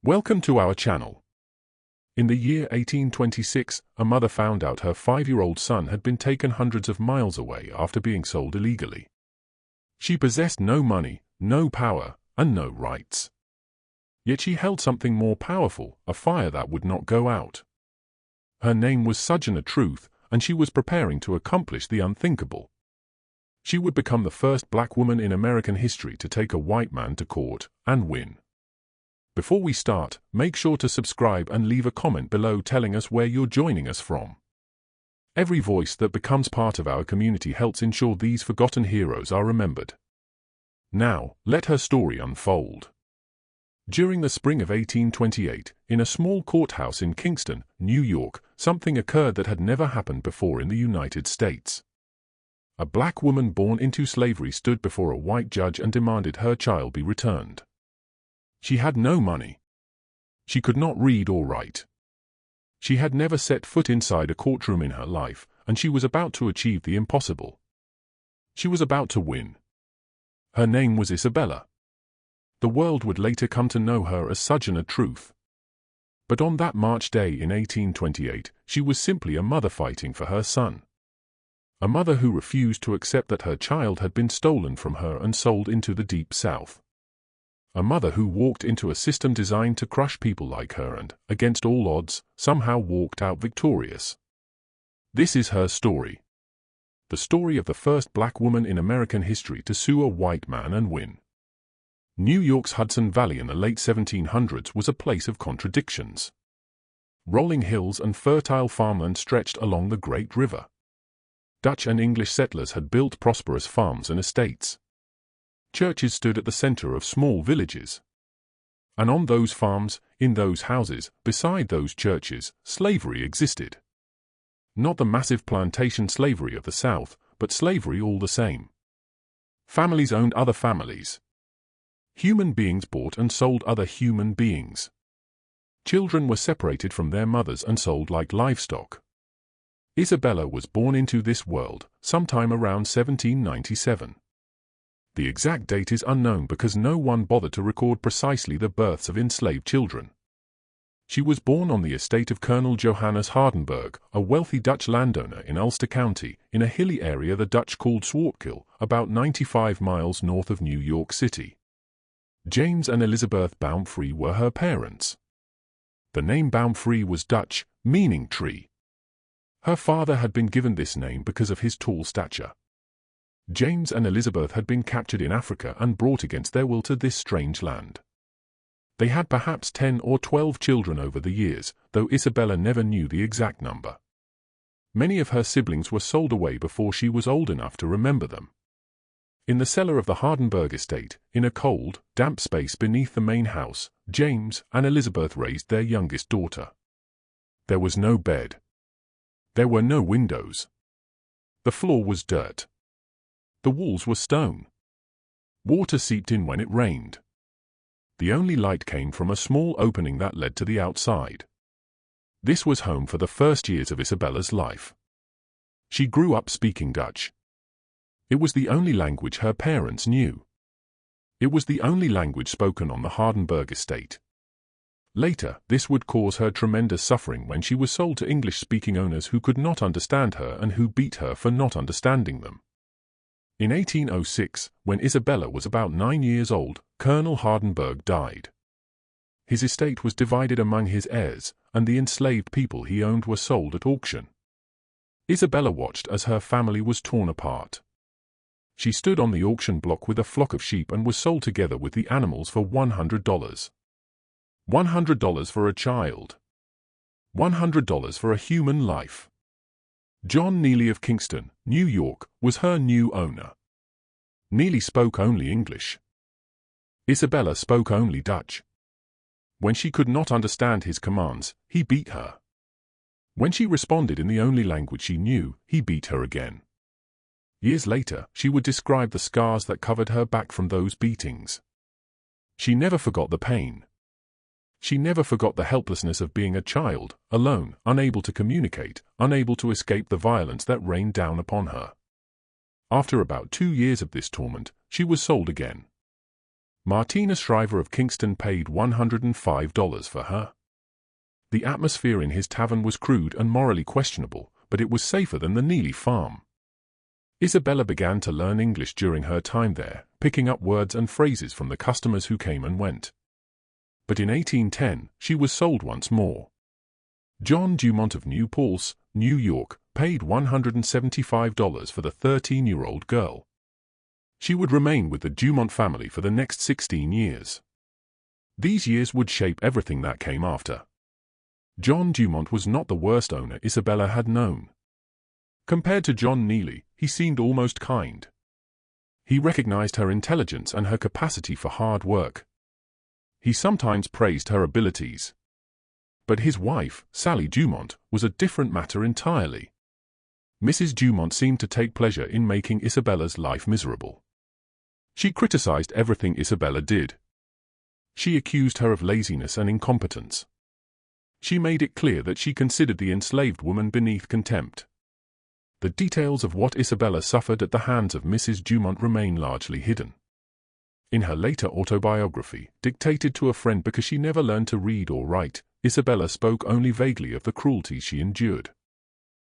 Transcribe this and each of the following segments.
Welcome to our channel. In the year 1826, a mother found out her 5-year-old son had been taken hundreds of miles away after being sold illegally. She possessed no money, no power, and no rights. Yet she held something more powerful, a fire that would not go out. Her name was Sojourner Truth, and she was preparing to accomplish the unthinkable. She would become the first black woman in American history to take a white man to court and win. Before we start, make sure to subscribe and leave a comment below telling us where you're joining us from. Every voice that becomes part of our community helps ensure these forgotten heroes are remembered. Now, let her story unfold. During the spring of 1828, in a small courthouse in Kingston, New York, something occurred that had never happened before in the United States. A black woman born into slavery stood before a white judge and demanded her child be returned. She had no money. She could not read or write. She had never set foot inside a courtroom in her life, and she was about to achieve the impossible. She was about to win. Her name was Isabella. The world would later come to know her as Sojourner Truth. But on that March day in 1828, she was simply a mother fighting for her son. A mother who refused to accept that her child had been stolen from her and sold into the Deep South. A mother who walked into a system designed to crush people like her and, against all odds, somehow walked out victorious. This is her story. The story of the first black woman in American history to sue a white man and win. New York's Hudson Valley in the late 1700s was a place of contradictions. Rolling hills and fertile farmland stretched along the great river. Dutch and English settlers had built prosperous farms and estates. Churches stood at the center of small villages. And on those farms, in those houses, beside those churches, slavery existed. Not the massive plantation slavery of the South, but slavery all the same. Families owned other families. Human beings bought and sold other human beings. Children were separated from their mothers and sold like livestock. Isabella was born into this world, sometime around 1797. The exact date is unknown because no one bothered to record precisely the births of enslaved children. She was born on the estate of Colonel Johannes Hardenberg, a wealthy Dutch landowner in Ulster County, in a hilly area the Dutch called Swartkill, about 95 miles north of New York City. James and Elizabeth Baumfree were her parents. The name Baumfree was Dutch, meaning tree. Her father had been given this name because of his tall stature. James and Elizabeth had been captured in Africa and brought against their will to this strange land. They had perhaps 10 or 12 children over the years, though Isabella never knew the exact number. Many of her siblings were sold away before she was old enough to remember them. In the cellar of the Hardenberg estate, in a cold, damp space beneath the main house, James and Elizabeth raised their youngest daughter. There was no bed. There were no windows. The floor was dirt. The walls were stone. Water seeped in when it rained. The only light came from a small opening that led to the outside. This was home for the first years of Isabella's life. She grew up speaking Dutch. It was the only language her parents knew. It was the only language spoken on the Hardenberg estate. Later, this would cause her tremendous suffering when she was sold to English-speaking owners who could not understand her and who beat her for not understanding them. In 1806, when Isabella was about 9 years old, Colonel Hardenberg died. His estate was divided among his heirs, and the enslaved people he owned were sold at auction. Isabella watched as her family was torn apart. She stood on the auction block with a flock of sheep and was sold together with the animals for $100. $100 for a child. $100 for a human life. John Neely of Kingston, New York, was her new owner. Neely spoke only English. Isabella spoke only Dutch. When she could not understand his commands, he beat her. When she responded in the only language she knew, he beat her again. Years later, she would describe the scars that covered her back from those beatings. She never forgot the pain. She never forgot the helplessness of being a child, alone, unable to communicate, unable to escape the violence that rained down upon her. After about 2 years of this torment, she was sold again. Martina Shriver of Kingston paid $105 for her. The atmosphere in his tavern was crude and morally questionable, but it was safer than the Neely farm. Isabella began to learn English during her time there, picking up words and phrases from the customers who came and went. But in 1810, she was sold once more. John Dumont of New Paltz, New York, paid $175 for the 13-year-old girl. She would remain with the Dumont family for the next 16 years. These years would shape everything that came after. John Dumont was not the worst owner Isabella had known. Compared to John Neely, he seemed almost kind. He recognized her intelligence and her capacity for hard work. He sometimes praised her abilities. But his wife, Sally Dumont, was a different matter entirely. Mrs. Dumont seemed to take pleasure in making Isabella's life miserable. She criticized everything Isabella did. She accused her of laziness and incompetence. She made it clear that she considered the enslaved woman beneath contempt. The details of what Isabella suffered at the hands of Mrs. Dumont remain largely hidden. In her later autobiography, dictated to a friend because she never learned to read or write, Isabella spoke only vaguely of the cruelties she endured.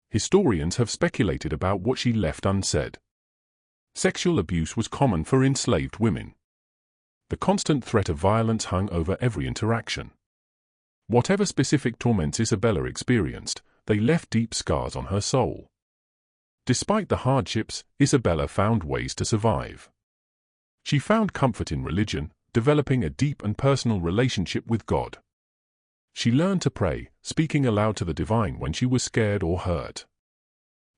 Historians have speculated about what she left unsaid. Sexual abuse was common for enslaved women. The constant threat of violence hung over every interaction. Whatever specific torments Isabella experienced, they left deep scars on her soul. Despite the hardships, Isabella found ways to survive. She found comfort in religion, developing a deep and personal relationship with God. She learned to pray, speaking aloud to the divine when she was scared or hurt.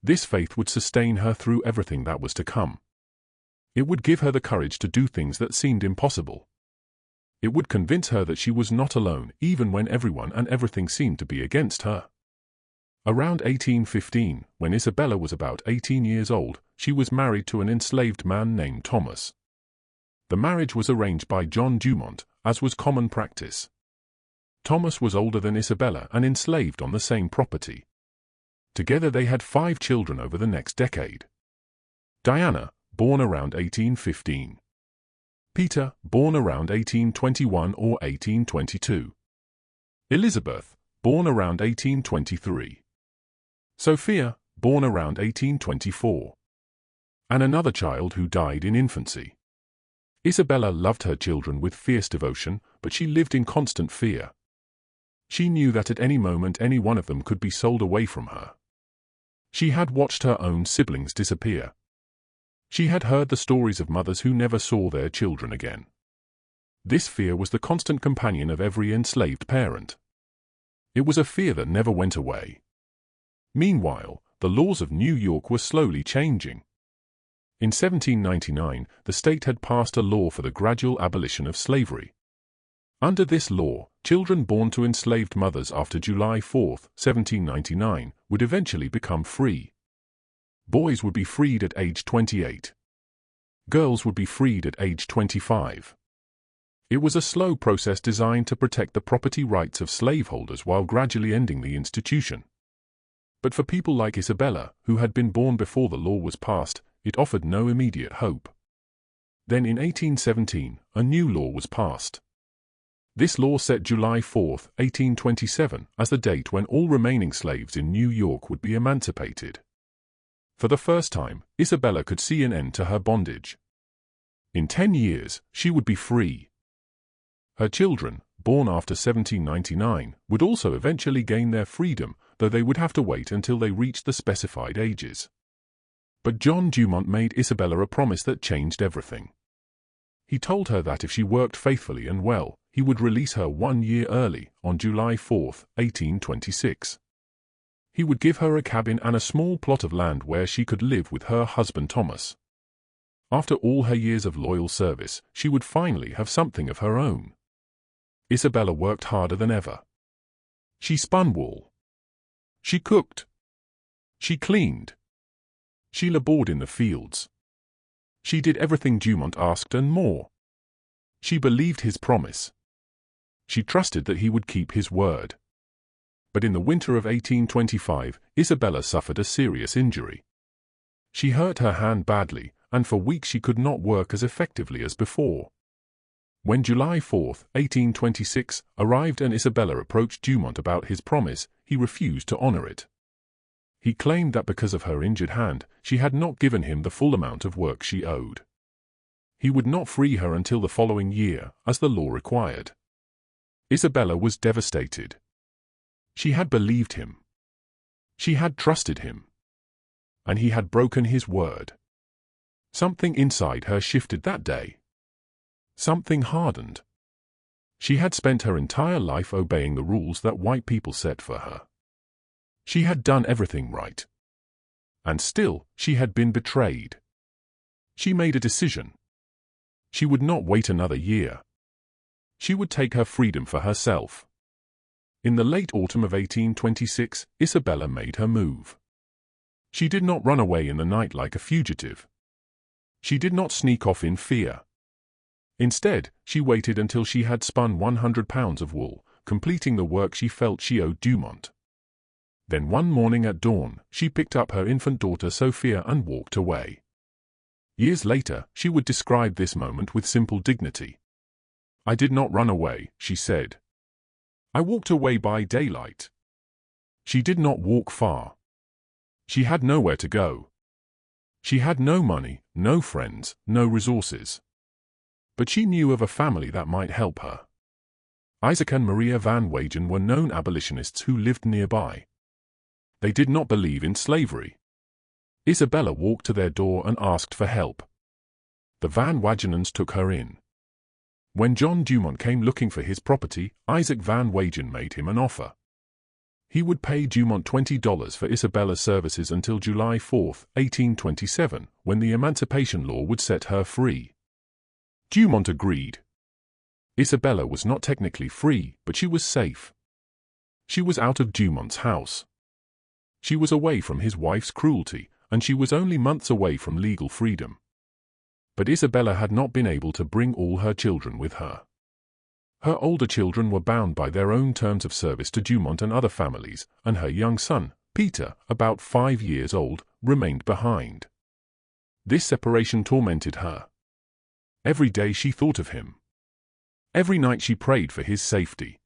This faith would sustain her through everything that was to come. It would give her the courage to do things that seemed impossible. It would convince her that she was not alone, even when everyone and everything seemed to be against her. Around 1815, when Isabella was about 18 years old, she was married to an enslaved man named Thomas. The marriage was arranged by John Dumont, as was common practice. Thomas was older than Isabella and enslaved on the same property. Together they had 5 children over the next decade. Diana, born around 1815. Peter, born around 1821 or 1822. Elizabeth, born around 1823. Sophia, born around 1824. And another child who died in infancy. Isabella loved her children with fierce devotion, but she lived in constant fear. She knew that at any moment any one of them could be sold away from her. She had watched her own siblings disappear. She had heard the stories of mothers who never saw their children again. This fear was the constant companion of every enslaved parent. It was a fear that never went away. Meanwhile, the laws of New York were slowly changing. In 1799, the state had passed a law for the gradual abolition of slavery. Under this law, children born to enslaved mothers after July 4, 1799, would eventually become free. Boys would be freed at age 28. Girls would be freed at age 25. It was a slow process designed to protect the property rights of slaveholders while gradually ending the institution. But for people like Isabella, who had been born before the law was passed, it offered no immediate hope. Then in 1817, a new law was passed. This law set July 4, 1827, as the date when all remaining slaves in New York would be emancipated. For the first time, Isabella could see an end to her bondage. In 10 years, she would be free. Her children, born after 1799, would also eventually gain their freedom, though they would have to wait until they reached the specified ages. But John Dumont made Isabella a promise that changed everything. He told her that if she worked faithfully and well, he would release her 1 year early, on July 4, 1826. He would give her a cabin and a small plot of land where she could live with her husband Thomas. After all her years of loyal service, she would finally have something of her own. Isabella worked harder than ever. She spun wool. She cooked. She cleaned. She labored in the fields. She did everything Dumont asked and more. She believed his promise. She trusted that he would keep his word. But in the winter of 1825, Isabella suffered a serious injury. She hurt her hand badly, and for weeks she could not work as effectively as before. When July 4, 1826, arrived and Isabella approached Dumont about his promise, he refused to honor it. He claimed that because of her injured hand, she had not given him the full amount of work she owed. He would not free her until the following year, as the law required. Isabella was devastated. She had believed him. She had trusted him. And he had broken his word. Something inside her shifted that day. Something hardened. She had spent her entire life obeying the rules that white people set for her. She had done everything right. And still, she had been betrayed. She made a decision. She would not wait another year. She would take her freedom for herself. In the late autumn of 1826, Isabella made her move. She did not run away in the night like a fugitive. She did not sneak off in fear. Instead, she waited until she had spun 100 pounds of wool, completing the work she felt she owed Dumont. Then one morning at dawn, she picked up her infant daughter Sophia and walked away. Years later, she would describe this moment with simple dignity. "I did not run away," she said. "I walked away by daylight." She did not walk far. She had nowhere to go. She had no money, no friends, no resources. But she knew of a family that might help her. Isaac and Maria Van Wagen were known abolitionists who lived nearby. They did not believe in slavery. Isabella walked to their door and asked for help. The Van Wagenens took her in. When John Dumont came looking for his property, Isaac Van Wagen made him an offer. He would pay Dumont $20 for Isabella's services until July 4, 1827, when the Emancipation Law would set her free. Dumont agreed. Isabella was not technically free, but she was safe. She was out of Dumont's house. She was away from his wife's cruelty, and she was only months away from legal freedom. But Isabella had not been able to bring all her children with her. Her older children were bound by their own terms of service to Dumont and other families, and her young son, Peter, about 5 years old, remained behind. This separation tormented her. Every day she thought of him. Every night she prayed for his safety.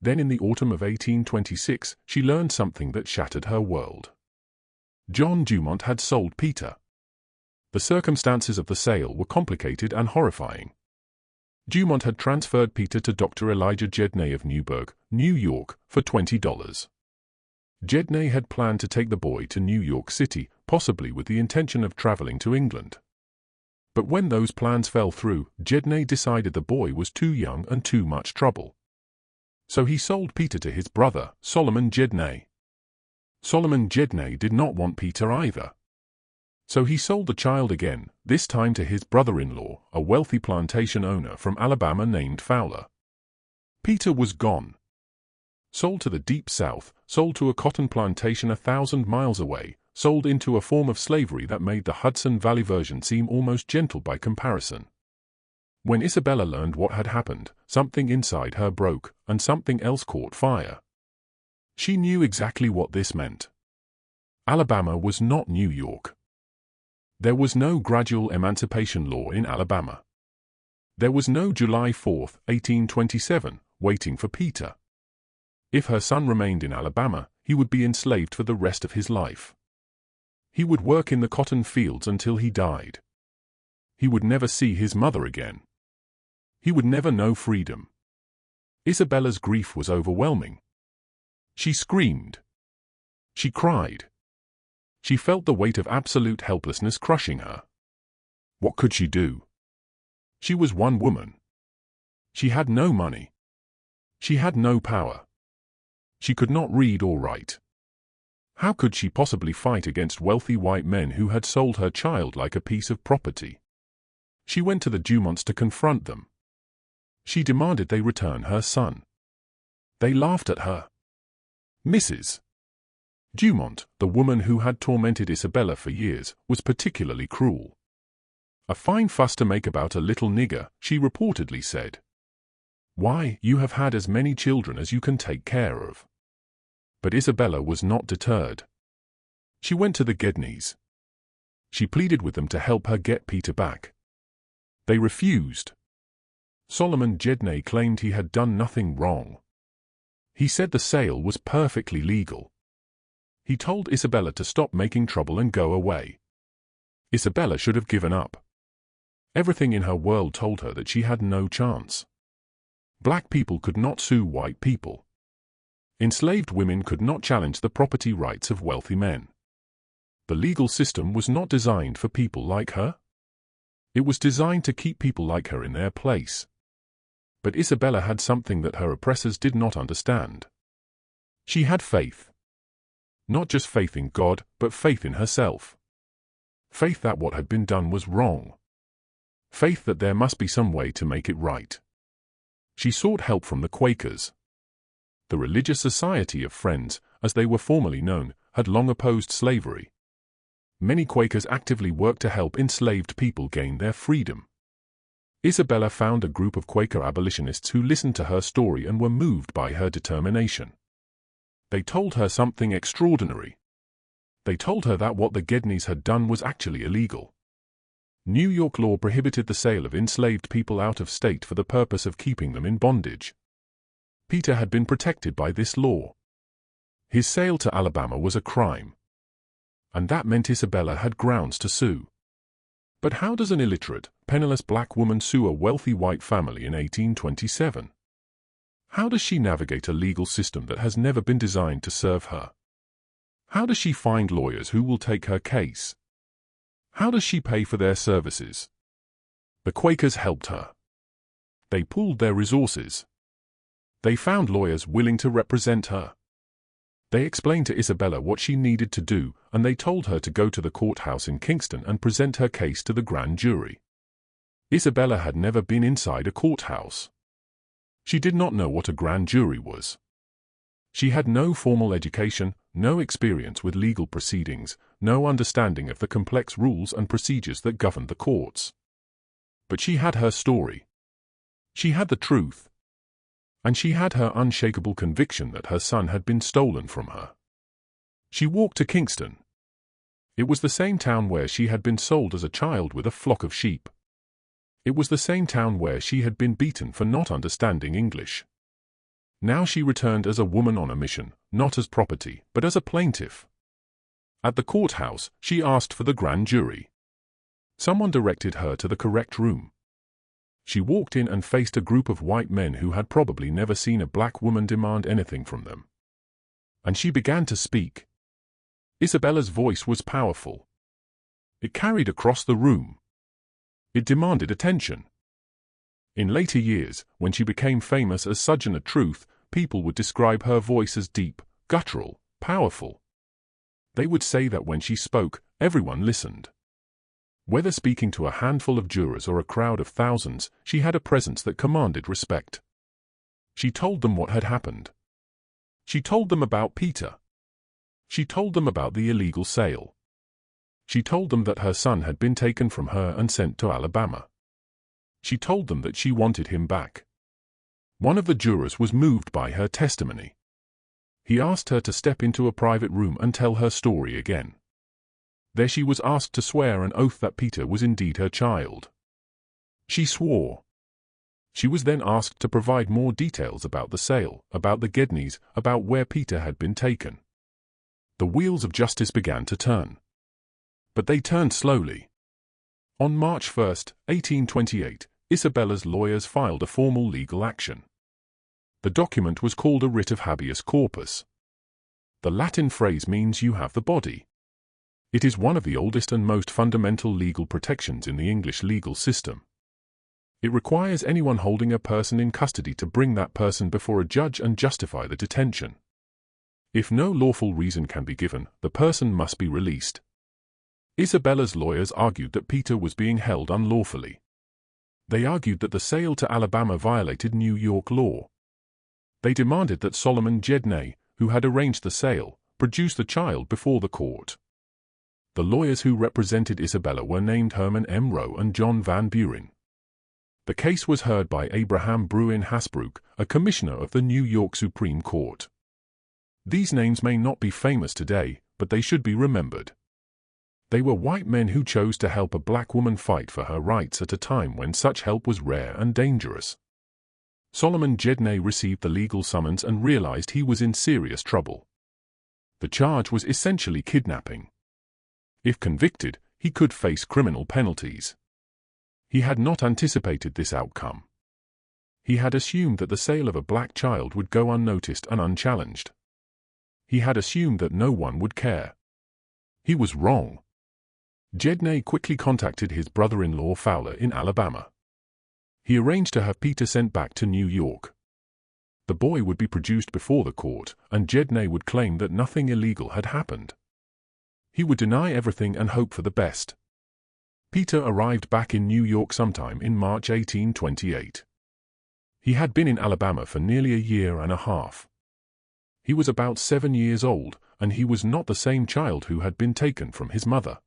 Then in the autumn of 1826, she learned something that shattered her world. John Dumont had sold Peter. The circumstances of the sale were complicated and horrifying. Dumont had transferred Peter to Dr. Elijah Gedney of Newburgh, New York, for $20. Gedney had planned to take the boy to New York City, possibly with the intention of traveling to England. But when those plans fell through, Gedney decided the boy was too young and too much trouble. So he sold Peter to his brother, Solomon Gedney. Solomon Gedney did not want Peter either. So he sold the child again, this time to his brother-in-law, a wealthy plantation owner from Alabama named Fowler. Peter was gone. Sold to the Deep South, sold to a cotton plantation 1,000 miles away, sold into a form of slavery that made the Hudson Valley version seem almost gentle by comparison. When Isabella learned what had happened, something inside her broke, and something else caught fire. She knew exactly what this meant. Alabama was not New York. There was no gradual emancipation law in Alabama. There was no July 4, 1827, waiting for Peter. If her son remained in Alabama, he would be enslaved for the rest of his life. He would work in the cotton fields until he died. He would never see his mother again. He would never know freedom. Isabella's grief was overwhelming. She screamed. She cried. She felt the weight of absolute helplessness crushing her. What could she do? She was one woman. She had no money. She had no power. She could not read or write. How could she possibly fight against wealthy white men who had sold her child like a piece of property? She went to the Dumonts to confront them. She demanded they return her son. They laughed at her. Mrs. Dumont, the woman who had tormented Isabella for years, was particularly cruel. "A fine fuss to make about a little nigger," she reportedly said. "Why, you have had as many children as you can take care of." But Isabella was not deterred. She went to the Gedneys. She pleaded with them to help her get Peter back. They refused. Solomon Jedney claimed he had done nothing wrong. He said the sale was perfectly legal. He told Isabella to stop making trouble and go away. Isabella should have given up. Everything in her world told her that she had no chance. Black people could not sue white people. Enslaved women could not challenge the property rights of wealthy men. The legal system was not designed for people like her. It was designed to keep people like her in their place. But Isabella had something that her oppressors did not understand. She had faith. Not just faith in God, but faith in herself. Faith that what had been done was wrong. Faith that there must be some way to make it right. She sought help from the Quakers. The Religious Society of Friends, as they were formerly known, had long opposed slavery. Many Quakers actively worked to help enslaved people gain their freedom. Isabella found a group of Quaker abolitionists who listened to her story and were moved by her determination. They told her something extraordinary. They told her that what the Gedneys had done was actually illegal. New York law prohibited the sale of enslaved people out of state for the purpose of keeping them in bondage. Peter had been protected by this law. His sale to Alabama was a crime. And that meant Isabella had grounds to sue. But how does an illiterate, penniless black woman sue a wealthy white family in 1827? How does she navigate a legal system that has never been designed to serve her? How does she find lawyers who will take her case? How does she pay for their services? The Quakers helped her. They pooled their resources. They found lawyers willing to represent her. They explained to Isabella what she needed to do, and they told her to go to the courthouse in Kingston and present her case to the grand jury. Isabella had never been inside a courthouse. She did not know what a grand jury was. She had no formal education, no experience with legal proceedings, no understanding of the complex rules and procedures that governed the courts. But she had her story. She had the truth. And she had her unshakable conviction that her son had been stolen from her. She walked to Kingston. It was the same town where she had been sold as a child with a flock of sheep. It was the same town where she had been beaten for not understanding English. Now she returned as a woman on a mission, not as property, but as a plaintiff. At the courthouse, she asked for the grand jury. Someone directed her to the correct room. She walked in and faced a group of white men who had probably never seen a black woman demand anything from them. And she began to speak. Isabella's voice was powerful. It carried across the room. It demanded attention. In later years, when she became famous as Sojourner Truth, people would describe her voice as deep, guttural, powerful. They would say that when she spoke, everyone listened. Whether speaking to a handful of jurors or a crowd of thousands, she had a presence that commanded respect. She told them what had happened. She told them about Peter. She told them about the illegal sale. She told them that her son had been taken from her and sent to Alabama. She told them that she wanted him back. One of the jurors was moved by her testimony. He asked her to step into a private room and tell her story again. There she was asked to swear an oath that Peter was indeed her child. She swore. She was then asked to provide more details about the sale, about the Gedneys, about where Peter had been taken. The wheels of justice began to turn. But they turned slowly. On March 1, 1828, Isabella's lawyers filed a formal legal action. The document was called a writ of habeas corpus. The Latin phrase means you have the body. It is one of the oldest and most fundamental legal protections in the English legal system. It requires anyone holding a person in custody to bring that person before a judge and justify the detention. If no lawful reason can be given, the person must be released. Isabella's lawyers argued that Peter was being held unlawfully. They argued that the sale to Alabama violated New York law. They demanded that Solomon Jedney, who had arranged the sale, produce the child before the court. The lawyers who represented Isabella were named Herman M. Rowe and John Van Buren. The case was heard by Abraham Bruin Hasbrouck, a commissioner of the New York Supreme Court. These names may not be famous today, but they should be remembered. They were white men who chose to help a black woman fight for her rights at a time when such help was rare and dangerous. Solomon Jedney received the legal summons and realized he was in serious trouble. The charge was essentially kidnapping. If convicted, he could face criminal penalties. He had not anticipated this outcome. He had assumed that the sale of a black child would go unnoticed and unchallenged. He had assumed that no one would care. He was wrong. Jedney quickly contacted his brother-in-law Fowler in Alabama. He arranged to have Peter sent back to New York. The boy would be produced before the court, and Jedney would claim that nothing illegal had happened. He would deny everything and hope for the best. Peter arrived back in New York sometime in March 1828. He had been in Alabama for nearly a year and a half. He was about 7 years old, and he was not the same child who had been taken from his mother.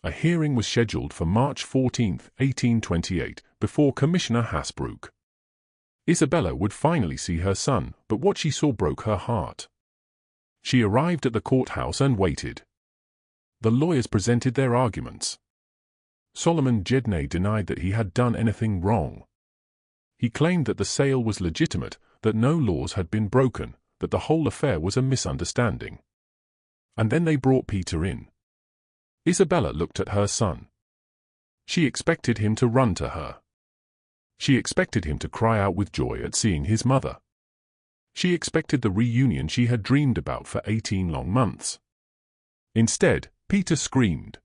A hearing was scheduled for March 14, 1828, before Commissioner Hasbrouck. Isabella would finally see her son, but what she saw broke her heart. She arrived at the courthouse and waited. The lawyers presented their arguments. Solomon Jedney denied that he had done anything wrong. He claimed that the sale was legitimate, that no laws had been broken, that the whole affair was a misunderstanding. And then they brought Peter in. Isabella looked at her son. She expected him to run to her. She expected him to cry out with joy at seeing his mother. She expected the reunion she had dreamed about for 18 long months. Instead, Peter screamed.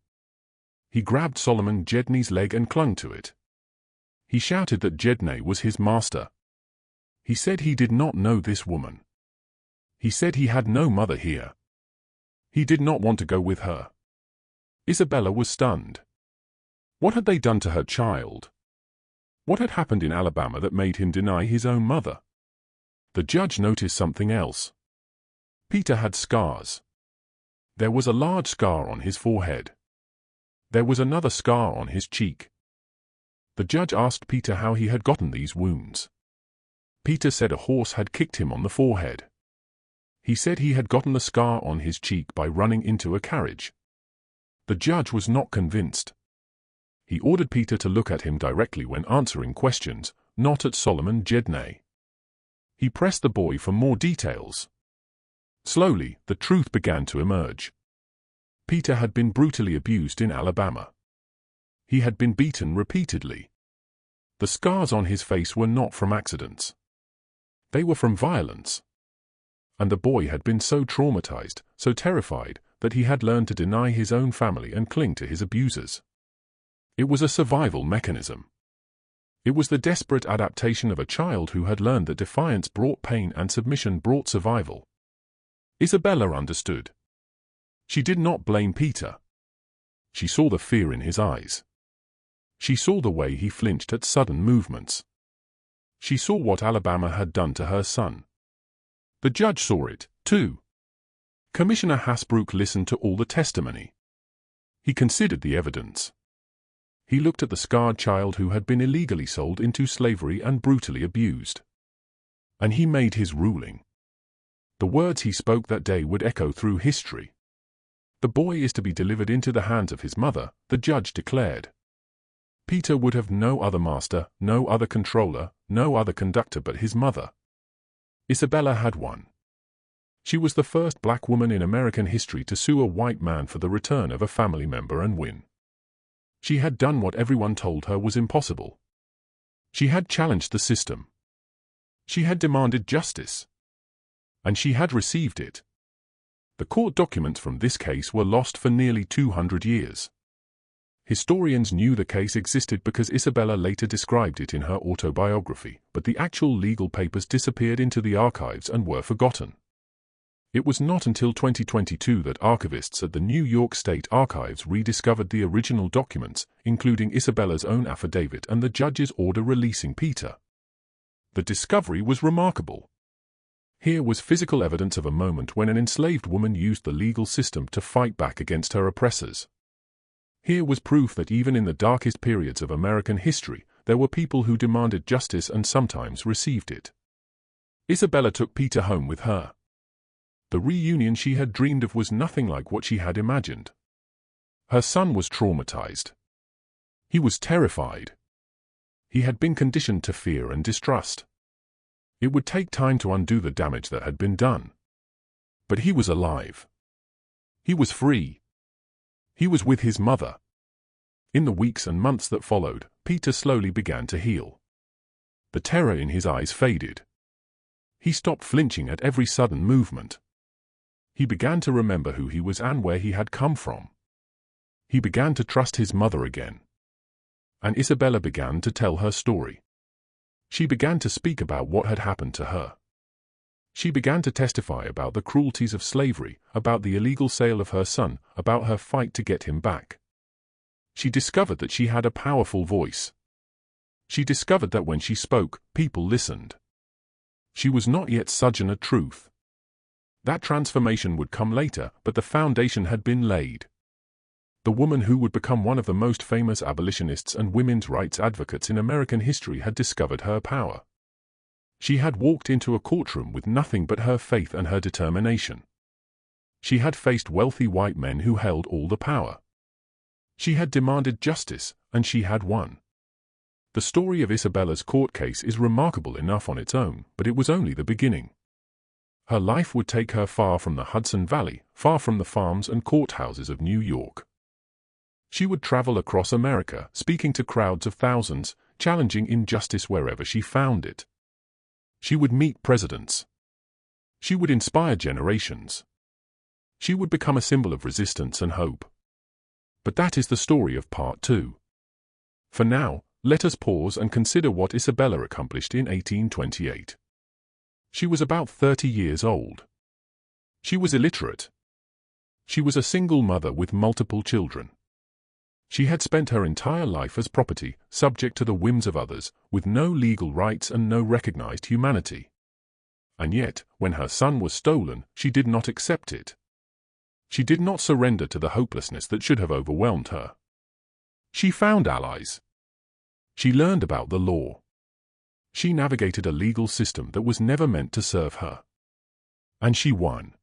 He grabbed Solomon Jedney's leg and clung to it. He shouted that Jedney was his master. He said he did not know this woman. He said he had no mother here. He did not want to go with her. Isabella was stunned. What had they done to her child? What had happened in Alabama that made him deny his own mother? The judge noticed something else. Peter had scars. There was a large scar on his forehead. There was another scar on his cheek. The judge asked Peter how he had gotten these wounds. Peter said a horse had kicked him on the forehead. He said he had gotten the scar on his cheek by running into a carriage. The judge was not convinced. He ordered Peter to look at him directly when answering questions, not at Solomon Jedney. He pressed the boy for more details. Slowly, the truth began to emerge. Peter had been brutally abused in Alabama. He had been beaten repeatedly. The scars on his face were not from accidents. They were from violence. And the boy had been so traumatized, so terrified, that he had learned to deny his own family and cling to his abusers. It was a survival mechanism. It was the desperate adaptation of a child who had learned that defiance brought pain and submission brought survival. Isabella understood. She did not blame Peter. She saw the fear in his eyes. She saw the way he flinched at sudden movements. She saw what Alabama had done to her son. The judge saw it, too. Commissioner Hasbrouck listened to all the testimony. He considered the evidence. He looked at the scarred child who had been illegally sold into slavery and brutally abused. And he made his ruling. The words he spoke that day would echo through history. The boy is to be delivered into the hands of his mother, the judge declared. Peter would have no other master, no other controller, no other conductor but his mother. Isabella had one. She was the first black woman in American history to sue a white man for the return of a family member and win. She had done what everyone told her was impossible. She had challenged the system. She had demanded justice. And she had received it. The court documents from this case were lost for nearly 200 years. Historians knew the case existed because Isabella later described it in her autobiography, but the actual legal papers disappeared into the archives and were forgotten. It was not until 2022 that archivists at the New York State Archives rediscovered the original documents, including Isabella's own affidavit and the judge's order releasing Peter. The discovery was remarkable. Here was physical evidence of a moment when an enslaved woman used the legal system to fight back against her oppressors. Here was proof that even in the darkest periods of American history, there were people who demanded justice and sometimes received it. Isabella took Peter home with her. The reunion she had dreamed of was nothing like what she had imagined. Her son was traumatized. He was terrified. He had been conditioned to fear and distrust. It would take time to undo the damage that had been done. But he was alive. He was free. He was with his mother. In the weeks and months that followed, Peter slowly began to heal. The terror in his eyes faded. He stopped flinching at every sudden movement. He began to remember who he was and where he had come from. He began to trust his mother again. And Isabella began to tell her story. She began to speak about what had happened to her. She began to testify about the cruelties of slavery, about the illegal sale of her son, about her fight to get him back. She discovered that she had a powerful voice. She discovered that when she spoke, people listened. She was not yet Sojourner Truth. That transformation would come later, but the foundation had been laid. The woman who would become one of the most famous abolitionists and women's rights advocates in American history had discovered her power. She had walked into a courtroom with nothing but her faith and her determination. She had faced wealthy white men who held all the power. She had demanded justice, and she had won. The story of Isabella's court case is remarkable enough on its own, but it was only the beginning. Her life would take her far from the Hudson Valley, far from the farms and courthouses of New York. She would travel across America, speaking to crowds of thousands, challenging injustice wherever she found it. She would meet presidents. She would inspire generations. She would become a symbol of resistance and hope. But that is the story of part 2. For now, let us pause and consider what Isabella accomplished in 1828. She was about 30 years old. She was illiterate. She was a single mother with multiple children. She had spent her entire life as property, subject to the whims of others, with no legal rights and no recognized humanity. And yet, when her son was stolen, she did not accept it. She did not surrender to the hopelessness that should have overwhelmed her. She found allies. She learned about the law. She navigated a legal system that was never meant to serve her. And she won.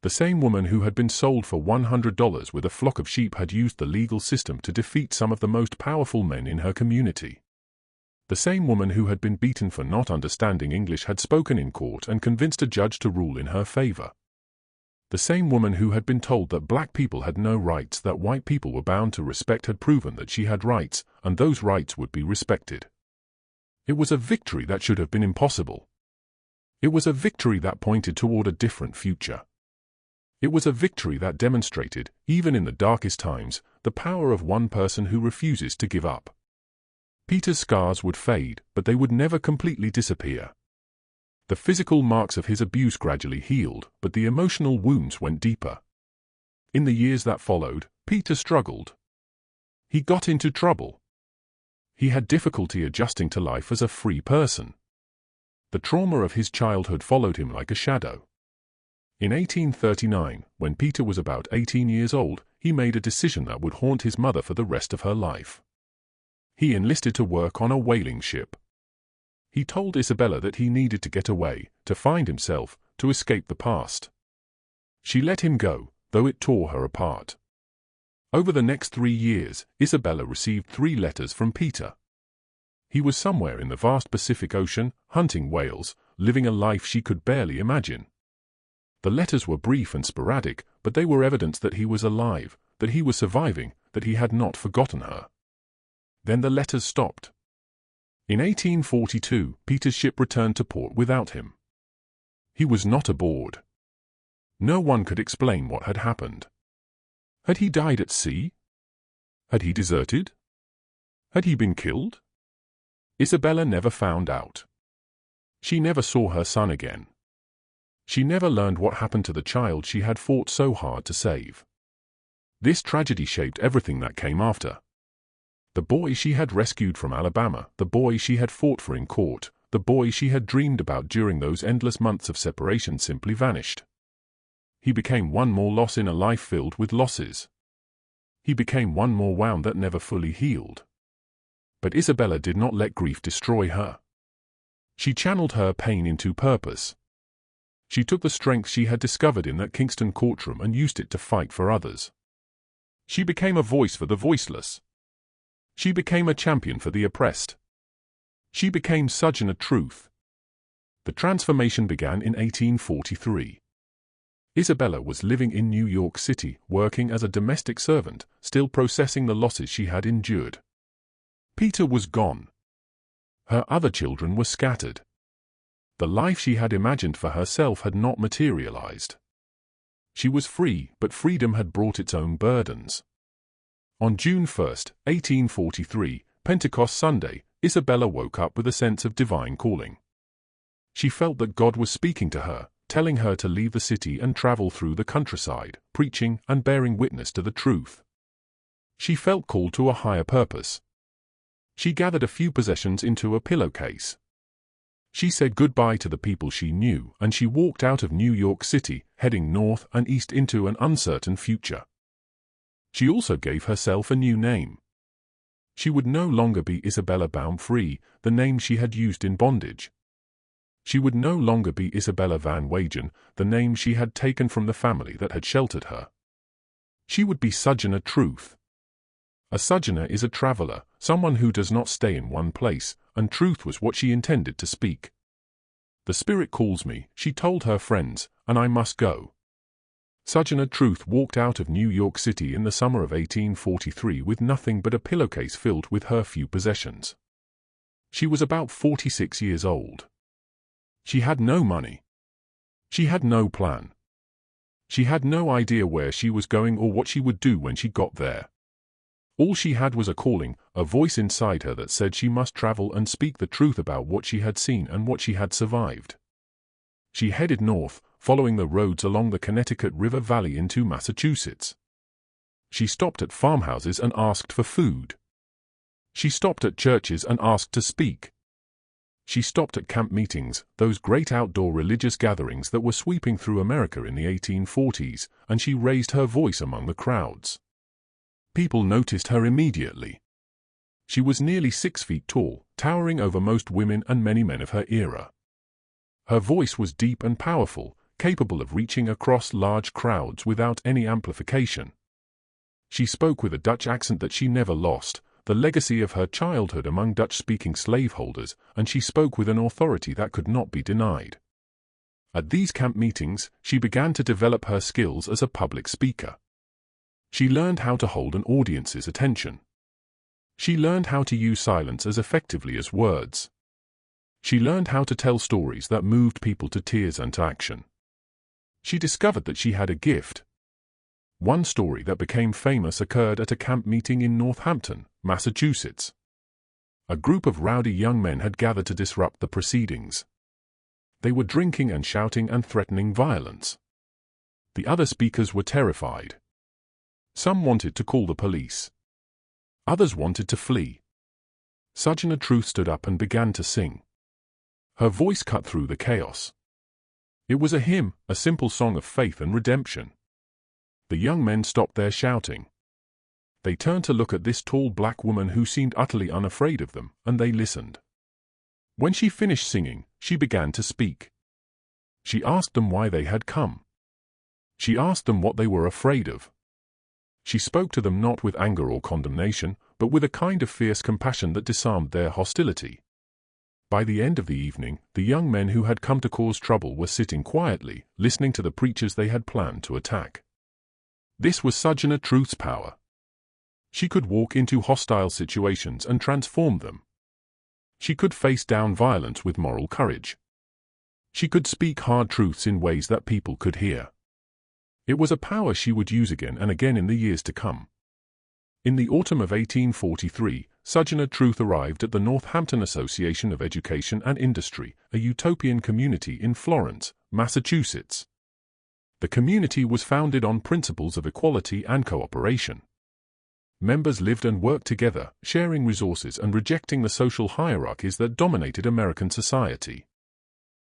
The same woman who had been sold for $100 with a flock of sheep had used the legal system to defeat some of the most powerful men in her community. The same woman who had been beaten for not understanding English had spoken in court and convinced a judge to rule in her favor. The same woman who had been told that black people had no rights that white people were bound to respect had proven that she had rights, and those rights would be respected. It was a victory that should have been impossible. It was a victory that pointed toward a different future. It was a victory that demonstrated, even in the darkest times, the power of one person who refuses to give up. Peter's scars would fade, but they would never completely disappear. The physical marks of his abuse gradually healed, but the emotional wounds went deeper. In the years that followed, Peter struggled. He got into trouble. He had difficulty adjusting to life as a free person. The trauma of his childhood followed him like a shadow. In 1839, when Peter was about 18 years old, he made a decision that would haunt his mother for the rest of her life. He enlisted to work on a whaling ship. He told Isabella that he needed to get away, to find himself, to escape the past. She let him go, though it tore her apart. Over the next 3 years, Isabella received 3 letters from Peter. He was somewhere in the vast Pacific Ocean, hunting whales, living a life she could barely imagine. The letters were brief and sporadic, but they were evidence that he was alive, that he was surviving, that he had not forgotten her. Then the letters stopped. In 1842, Peter's ship returned to port without him. He was not aboard. No one could explain what had happened. Had he died at sea? Had he deserted? Had he been killed? Isabella never found out. She never saw her son again. She never learned what happened to the child she had fought so hard to save. This tragedy shaped everything that came after. The boy she had rescued from Alabama, the boy she had fought for in court, the boy she had dreamed about during those endless months of separation simply vanished. He became one more loss in a life filled with losses. He became one more wound that never fully healed. But Isabella did not let grief destroy her. She channeled her pain into purpose. She took the strength she had discovered in that Kingston courtroom and used it to fight for others. She became a voice for the voiceless. She became a champion for the oppressed. She became Sojourner Truth. The transformation began in 1843. Isabella was living in New York City, working as a domestic servant, still processing the losses she had endured. Peter was gone. Her other children were scattered. The life she had imagined for herself had not materialized. She was free, but freedom had brought its own burdens. On June 1, 1843, Pentecost Sunday, Isabella woke up with a sense of divine calling. She felt that God was speaking to her, telling her to leave the city and travel through the countryside, preaching and bearing witness to the truth. She felt called to a higher purpose. She gathered a few possessions into a pillowcase. She said goodbye to the people she knew, and she walked out of New York City, heading north and east into an uncertain future. She also gave herself a new name. She would no longer be Isabella Baumfree, the name she had used in bondage. She would no longer be Isabella Van Wagen, the name she had taken from the family that had sheltered her. She would be Sojourner Truth. A sojourner is a traveler, someone who does not stay in one place, and truth was what she intended to speak. The Spirit calls me, she told her friends, and I must go. Sojourner Truth walked out of New York City in the summer of 1843 with nothing but a pillowcase filled with her few possessions. She was about 46 years old. She had no money. She had no plan. She had no idea where she was going or what she would do when she got there. All she had was a calling, a voice inside her that said she must travel and speak the truth about what she had seen and what she had survived. She headed north, following the roads along the Connecticut River Valley into Massachusetts. She stopped at farmhouses and asked for food. She stopped at churches and asked to speak. She stopped at camp meetings, those great outdoor religious gatherings that were sweeping through America in the 1840s, and she raised her voice among the crowds. People noticed her immediately. She was nearly 6 feet tall, towering over most women and many men of her era. Her voice was deep and powerful, capable of reaching across large crowds without any amplification. She spoke with a Dutch accent that she never lost, the legacy of her childhood among Dutch-speaking slaveholders, and she spoke with an authority that could not be denied. At these camp meetings, she began to develop her skills as a public speaker. She learned how to hold an audience's attention. She learned how to use silence as effectively as words. She learned how to tell stories that moved people to tears and to action. She discovered that she had a gift. One story that became famous occurred at a camp meeting in Northampton, Massachusetts. A group of rowdy young men had gathered to disrupt the proceedings. They were drinking and shouting and threatening violence. The other speakers were terrified. Some wanted to call the police. Others wanted to flee. Sojourner Truth stood up and began to sing. Her voice cut through the chaos. It was a hymn, a simple song of faith and redemption. The young men stopped their shouting. They turned to look at this tall black woman who seemed utterly unafraid of them, and they listened. When she finished singing, she began to speak. She asked them why they had come. She asked them what they were afraid of. She spoke to them not with anger or condemnation, but with a kind of fierce compassion that disarmed their hostility. By the end of the evening, the young men who had come to cause trouble were sitting quietly, listening to the preachers they had planned to attack. This was Sojourner Truth's power. She could walk into hostile situations and transform them. She could face down violence with moral courage. She could speak hard truths in ways that people could hear. It was a power she would use again and again in the years to come. In the autumn of 1843, Sojourner Truth arrived at the Northampton Association of Education and Industry, a utopian community in Florence, Massachusetts. The community was founded on principles of equality and cooperation. Members lived and worked together, sharing resources and rejecting the social hierarchies that dominated American society.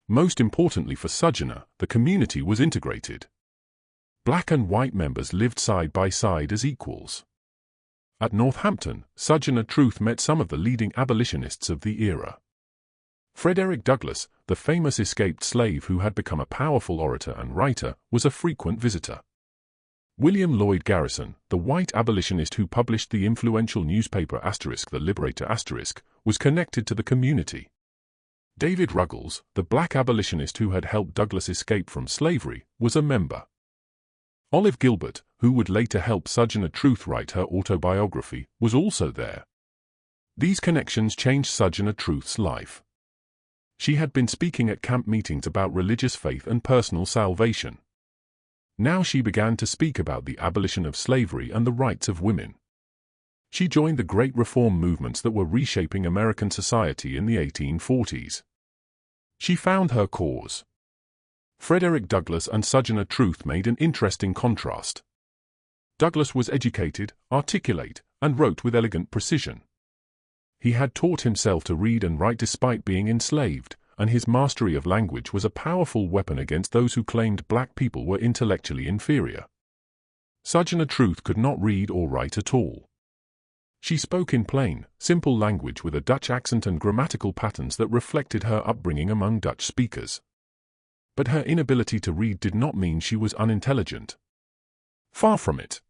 Most importantly for Sojourner, the community was integrated. Black and white members lived side by side as equals. At Northampton, Sojourner Truth met some of the leading abolitionists of the era. Frederick Douglass, the famous escaped slave who had become a powerful orator and writer, was a frequent visitor. William Lloyd Garrison, the white abolitionist who published the influential newspaper *The Liberator*, was connected to the community. David Ruggles, the black abolitionist who had helped Douglass escape from slavery, was a member. Olive Gilbert, who would later help Sojourner Truth write her autobiography, was also there. These connections changed Sojourner Truth's life. She had been speaking at camp meetings about religious faith and personal salvation. Now she began to speak about the abolition of slavery and the rights of women. She joined the great reform movements that were reshaping American society in the 1840s. She found her cause. Frederick Douglass and Sojourner Truth made an interesting contrast. Douglass was educated, articulate, and wrote with elegant precision. He had taught himself to read and write despite being enslaved, and his mastery of language was a powerful weapon against those who claimed black people were intellectually inferior. Sojourner Truth could not read or write at all. She spoke in plain, simple language with a Dutch accent and grammatical patterns that reflected her upbringing among Dutch speakers. But her inability to read did not mean she was unintelligent. Far from it.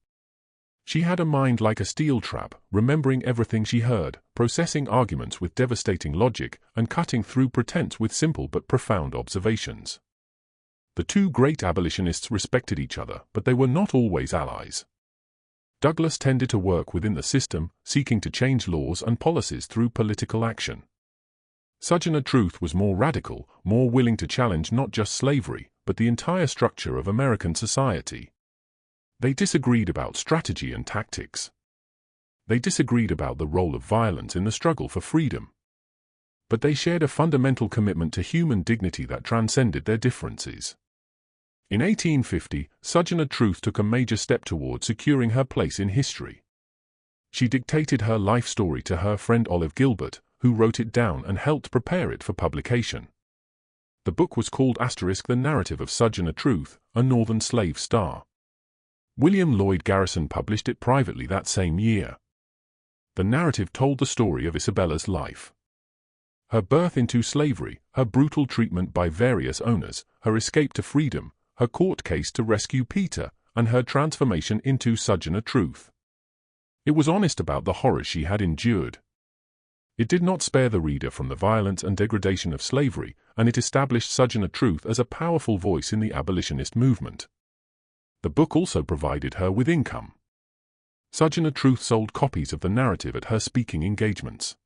She had a mind like a steel trap, remembering everything she heard, processing arguments with devastating logic, and cutting through pretense with simple but profound observations. The two great abolitionists respected each other, but they were not always allies. Douglass tended to work within the system, seeking to change laws and policies through political action. Sojourner Truth was more radical, more willing to challenge not just slavery, but the entire structure of American society. They disagreed about strategy and tactics. They disagreed about the role of violence in the struggle for freedom. But they shared a fundamental commitment to human dignity that transcended their differences. In 1850, Sojourner Truth took a major step toward securing her place in history. She dictated her life story to her friend Olive Gilbert, who wrote it down and helped prepare it for publication. The book was called The Narrative of Sojourner Truth, a Northern Slave Star. William Lloyd Garrison published it privately that same year. The narrative told the story of Isabella's life. Her birth into slavery, her brutal treatment by various owners, her escape to freedom, her court case to rescue Peter, and her transformation into Sojourner Truth. It was honest about the horrors she had endured. It did not spare the reader from the violence and degradation of slavery, and it established Sojourner Truth as a powerful voice in the abolitionist movement. The book also provided her with income. Sojourner Truth sold copies of the narrative at her speaking engagements.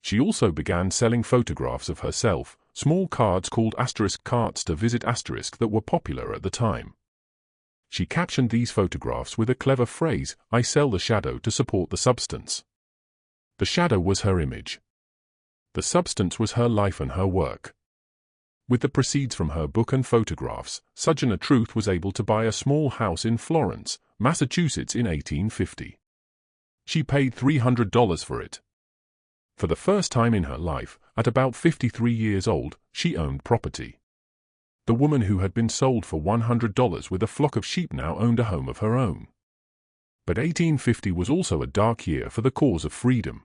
She also began selling photographs of herself, small cards called cards to visit that were popular at the time. She captioned these photographs with a clever phrase, "I sell the shadow to support the substance." The shadow was her image. The substance was her life and her work. With the proceeds from her book and photographs, Sojourner Truth was able to buy a small house in Florence, Massachusetts in 1850. She paid $300 for it. For the first time in her life, at about 53 years old, she owned property. The woman who had been sold for $100 with a flock of sheep now owned a home of her own. But 1850 was also a dark year for the cause of freedom.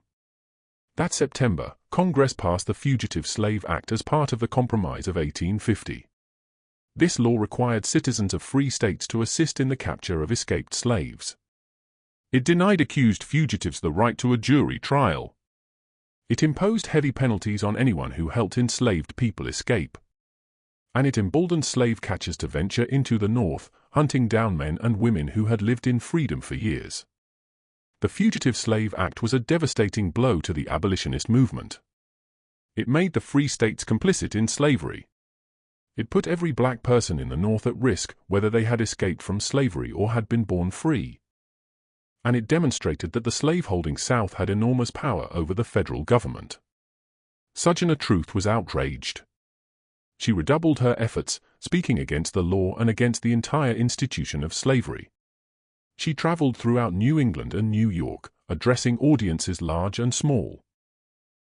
That September, Congress passed the Fugitive Slave Act as part of the Compromise of 1850. This law required citizens of free states to assist in the capture of escaped slaves. It denied accused fugitives the right to a jury trial. It imposed heavy penalties on anyone who helped enslaved people escape. And it emboldened slave catchers to venture into the North, hunting down men and women who had lived in freedom for years. The Fugitive Slave Act was a devastating blow to the abolitionist movement. It made the free states complicit in slavery. It put every black person in the North at risk, whether they had escaped from slavery or had been born free. And it demonstrated that the slaveholding South had enormous power over the federal government. Sojourner Truth was outraged. She redoubled her efforts, speaking against the law and against the entire institution of slavery. She traveled throughout New England and New York, addressing audiences large and small.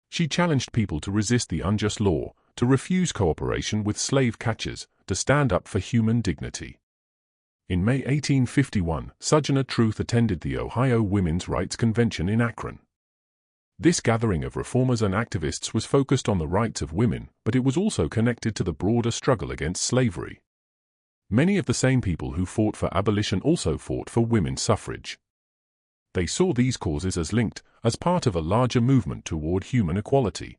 She challenged people to resist the unjust law, to refuse cooperation with slave catchers, to stand up for human dignity. In May 1851, Sojourner Truth attended the Ohio Women's Rights Convention in Akron. This gathering of reformers and activists was focused on the rights of women, but it was also connected to the broader struggle against slavery. Many of the same people who fought for abolition also fought for women's suffrage. They saw these causes as linked, as part of a larger movement toward human equality.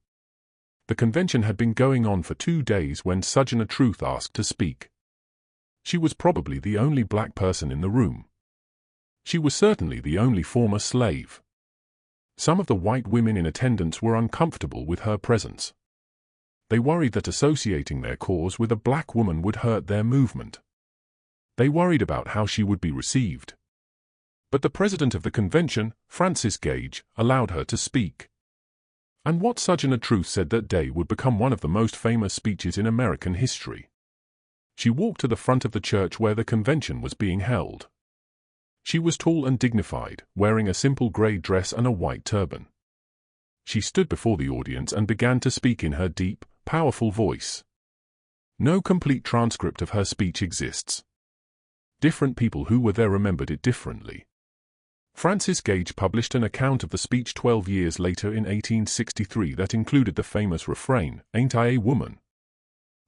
The convention had been going on for 2 days when Sojourner Truth asked to speak. She was probably the only black person in the room. She was certainly the only former slave. Some of the white women in attendance were uncomfortable with her presence. They worried that associating their cause with a black woman would hurt their movement. They worried about how she would be received. But the president of the convention, Francis Gage, allowed her to speak. And what Sojourner Truth said that day would become one of the most famous speeches in American history. She walked to the front of the church where the convention was being held. She was tall and dignified, wearing a simple gray dress and a white turban. She stood before the audience and began to speak in her deep, powerful voice. No complete transcript of her speech exists. Different people who were there remembered it differently. Francis Gage published an account of the speech 12 years later in 1863 that included the famous refrain, "Ain't I a woman?"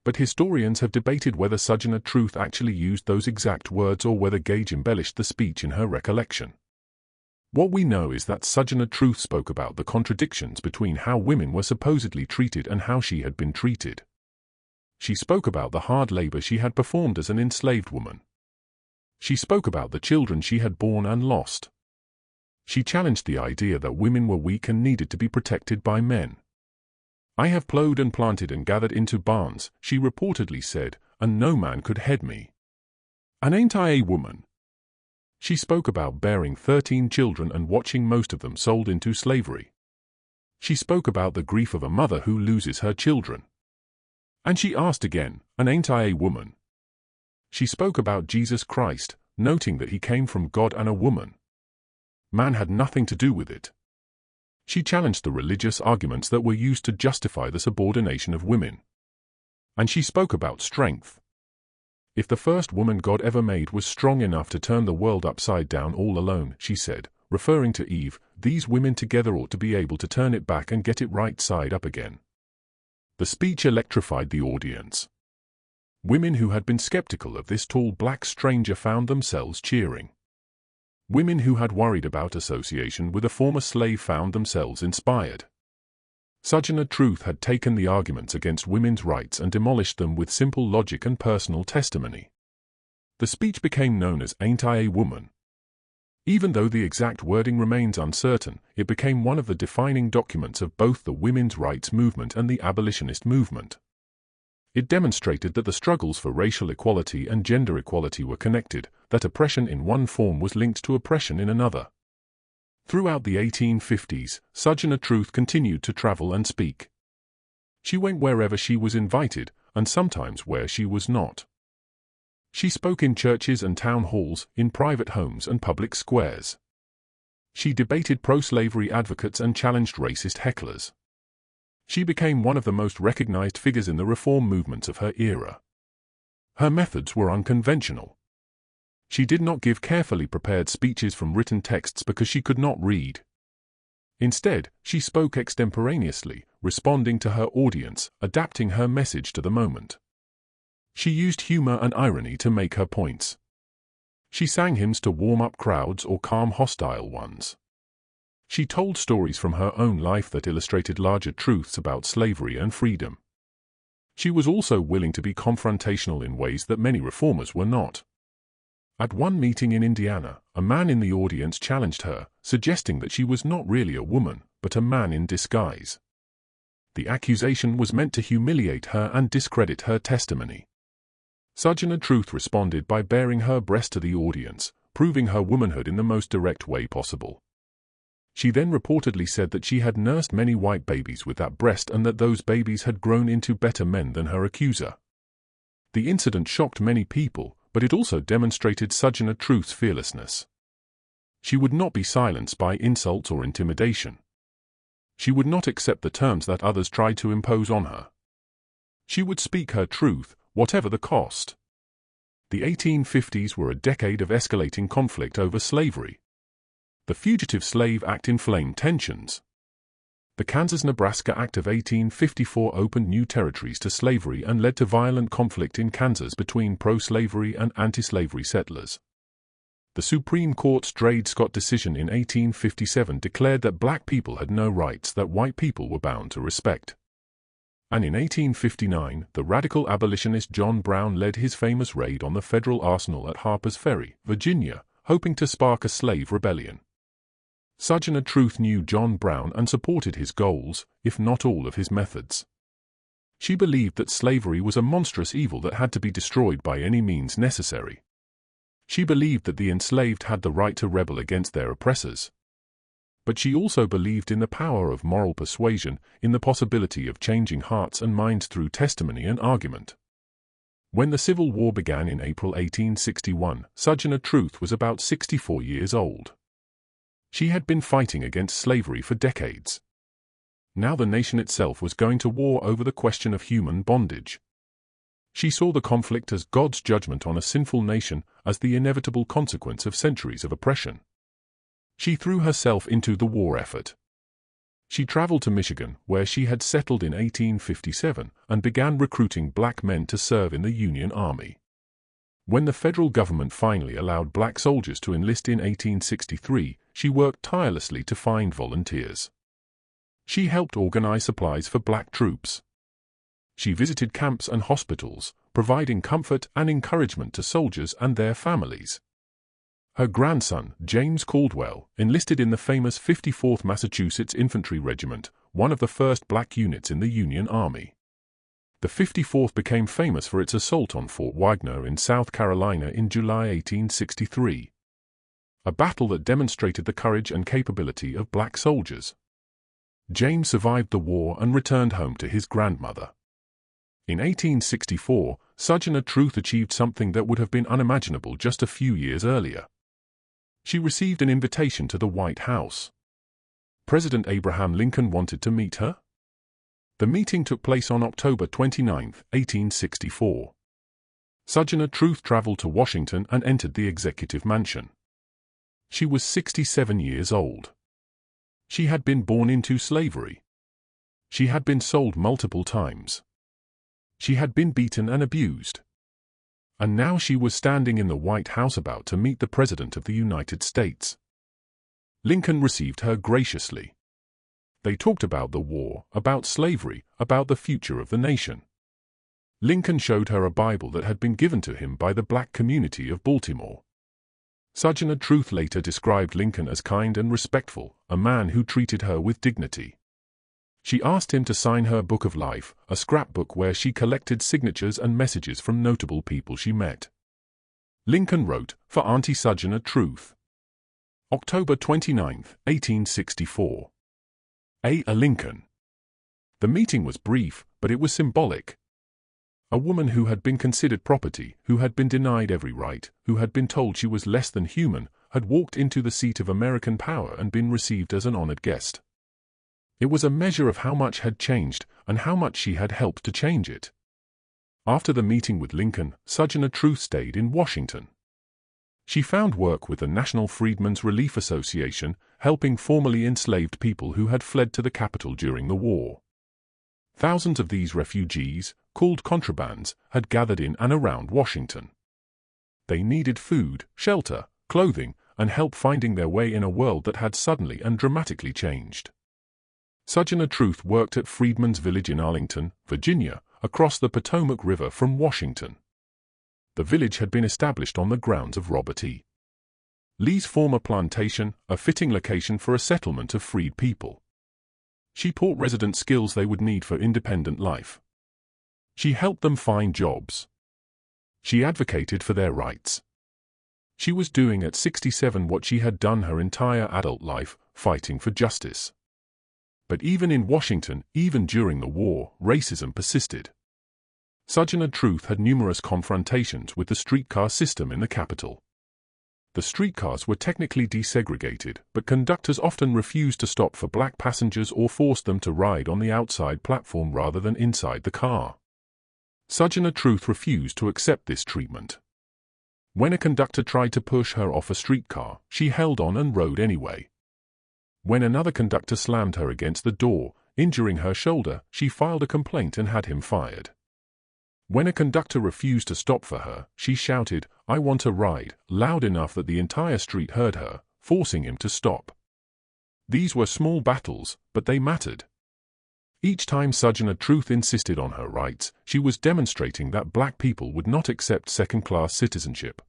But historians have debated whether Sojourner Truth actually used those exact words or whether Gage embellished the speech in her recollection. What we know is that Sojourner Truth spoke about the contradictions between how women were supposedly treated and how she had been treated. She spoke about the hard labor she had performed as an enslaved woman. She spoke about the children she had borne and lost. She challenged the idea that women were weak and needed to be protected by men. "I have plowed and planted and gathered into barns," she reportedly said, "and no man could head me. And ain't I a woman?" She spoke about bearing 13 children and watching most of them sold into slavery. She spoke about the grief of a mother who loses her children. And she asked again, "And ain't I a woman?" She spoke about Jesus Christ, noting that he came from God and a woman. Man had nothing to do with it. She challenged the religious arguments that were used to justify the subordination of women. And she spoke about strength. If the first woman God ever made was strong enough to turn the world upside down all alone, she said, referring to Eve, these women together ought to be able to turn it back and get it right side up again. The speech electrified the audience. Women who had been skeptical of this tall black stranger found themselves cheering. Women who had worried about association with a former slave found themselves inspired. Sojourner Truth had taken the arguments against women's rights and demolished them with simple logic and personal testimony. The speech became known as "Ain't I a Woman?" Even though the exact wording remains uncertain, it became one of the defining documents of both the women's rights movement and the abolitionist movement. It demonstrated that the struggles for racial equality and gender equality were connected, that oppression in one form was linked to oppression in another. Throughout the 1850s, Sojourner Truth continued to travel and speak. She went wherever she was invited, and sometimes where she was not. She spoke in churches and town halls, in private homes and public squares. She debated pro-slavery advocates and challenged racist hecklers. She became one of the most recognized figures in the reform movements of her era. Her methods were unconventional. She did not give carefully prepared speeches from written texts because she could not read. Instead, she spoke extemporaneously, responding to her audience, adapting her message to the moment. She used humor and irony to make her points. She sang hymns to warm up crowds or calm hostile ones. She told stories from her own life that illustrated larger truths about slavery and freedom. She was also willing to be confrontational in ways that many reformers were not. At one meeting in Indiana, a man in the audience challenged her, suggesting that she was not really a woman, but a man in disguise. The accusation was meant to humiliate her and discredit her testimony. Sojourner Truth responded by baring her breast to the audience, proving her womanhood in the most direct way possible. She then reportedly said that she had nursed many white babies with that breast and that those babies had grown into better men than her accuser. The incident shocked many people, but it also demonstrated Sojourner Truth's fearlessness. She would not be silenced by insults or intimidation. She would not accept the terms that others tried to impose on her. She would speak her truth, whatever the cost. The 1850s were a decade of escalating conflict over slavery. The Fugitive Slave Act inflamed tensions. The Kansas-Nebraska Act of 1854 opened new territories to slavery and led to violent conflict in Kansas between pro-slavery and anti-slavery settlers. The Supreme Court's Dred Scott decision in 1857 declared that black people had no rights that white people were bound to respect. And in 1859, the radical abolitionist John Brown led his famous raid on the federal arsenal at Harper's Ferry, Virginia, hoping to spark a slave rebellion. Sojourner Truth knew John Brown and supported his goals, if not all of his methods. She believed that slavery was a monstrous evil that had to be destroyed by any means necessary. She believed that the enslaved had the right to rebel against their oppressors. But she also believed in the power of moral persuasion, in the possibility of changing hearts and minds through testimony and argument. When the Civil War began in April 1861, Sojourner Truth was about 64 years old. She had been fighting against slavery for decades. Now the nation itself was going to war over the question of human bondage. She saw the conflict as God's judgment on a sinful nation, as the inevitable consequence of centuries of oppression. She threw herself into the war effort. She traveled to Michigan, where she had settled in 1857, and began recruiting black men to serve in the Union Army. When the federal government finally allowed black soldiers to enlist in 1863, she worked tirelessly to find volunteers. She helped organize supplies for black troops. She visited camps and hospitals, providing comfort and encouragement to soldiers and their families. Her grandson, James Caldwell, enlisted in the famous 54th Massachusetts Infantry Regiment, one of the first black units in the Union Army. The 54th became famous for its assault on Fort Wagner in South Carolina in July 1863. A battle that demonstrated the courage and capability of black soldiers. James survived the war and returned home to his grandmother. In 1864, Sojourner Truth achieved something that would have been unimaginable just a few years earlier. She received an invitation to the White House. President Abraham Lincoln wanted to meet her. The meeting took place on October 29, 1864. Sojourner Truth traveled to Washington and entered the executive mansion. She was 67 years old. She had been born into slavery. She had been sold multiple times. She had been beaten and abused. And now she was standing in the White House about to meet the President of the United States. Lincoln received her graciously. They talked about the war, about slavery, about the future of the nation. Lincoln showed her a Bible that had been given to him by the black community of Baltimore. Sojourner Truth later described Lincoln as kind and respectful, a man who treated her with dignity. She asked him to sign her book of life, a scrapbook where she collected signatures and messages from notable people she met. Lincoln wrote, "For Auntie Sojourner Truth. October 29, 1864. A. Lincoln." The meeting was brief, but it was symbolic. A woman who had been considered property, who had been denied every right, who had been told she was less than human, had walked into the seat of American power and been received as an honored guest. It was a measure of how much had changed, and how much she had helped to change it. After the meeting with Lincoln, Sojourner Truth stayed in Washington. She found work with the National Freedmen's Relief Association, helping formerly enslaved people who had fled to the capital during the war. Thousands of these refugees, called contrabands, had gathered in and around Washington. They needed food, shelter, clothing, and help finding their way in a world that had suddenly and dramatically changed. Sojourner Truth worked at Freedmen's Village in Arlington, Virginia, across the Potomac River from Washington. The village had been established on the grounds of Robert E. Lee's former plantation, a fitting location for a settlement of freed people. She taught residents skills they would need for independent life. She helped them find jobs. She advocated for their rights. She was doing at 67 what she had done her entire adult life, fighting for justice. But even in Washington, even during the war, racism persisted. Sojourner Truth had numerous confrontations with the streetcar system in the capital. The streetcars were technically desegregated, but conductors often refused to stop for black passengers or forced them to ride on the outside platform rather than inside the car. Sojourner Truth refused to accept this treatment. When a conductor tried to push her off a streetcar, she held on and rode anyway. When another conductor slammed her against the door, injuring her shoulder, she filed a complaint and had him fired. When a conductor refused to stop for her, she shouted, "I want a ride," loud enough that the entire street heard her, forcing him to stop. These were small battles, but they mattered. Each time Sojourner Truth insisted on her rights, she was demonstrating that black people would not accept second-class citizenship.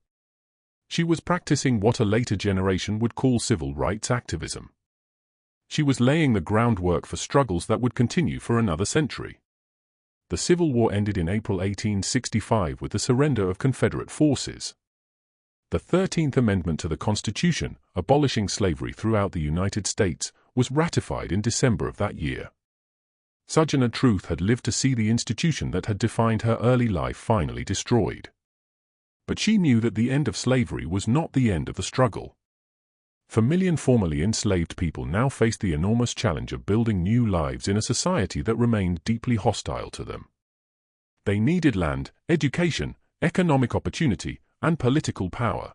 She was practicing what a later generation would call civil rights activism. She was laying the groundwork for struggles that would continue for another century. The Civil War ended in April 1865 with the surrender of Confederate forces. The 13th Amendment to the Constitution, abolishing slavery throughout the United States, was ratified in December of that year. Sojourner Truth had lived to see the institution that had defined her early life finally destroyed. But she knew that the end of slavery was not the end of the struggle. For a million formerly enslaved people now faced the enormous challenge of building new lives in a society that remained deeply hostile to them. They needed land, education, economic opportunity, and political power.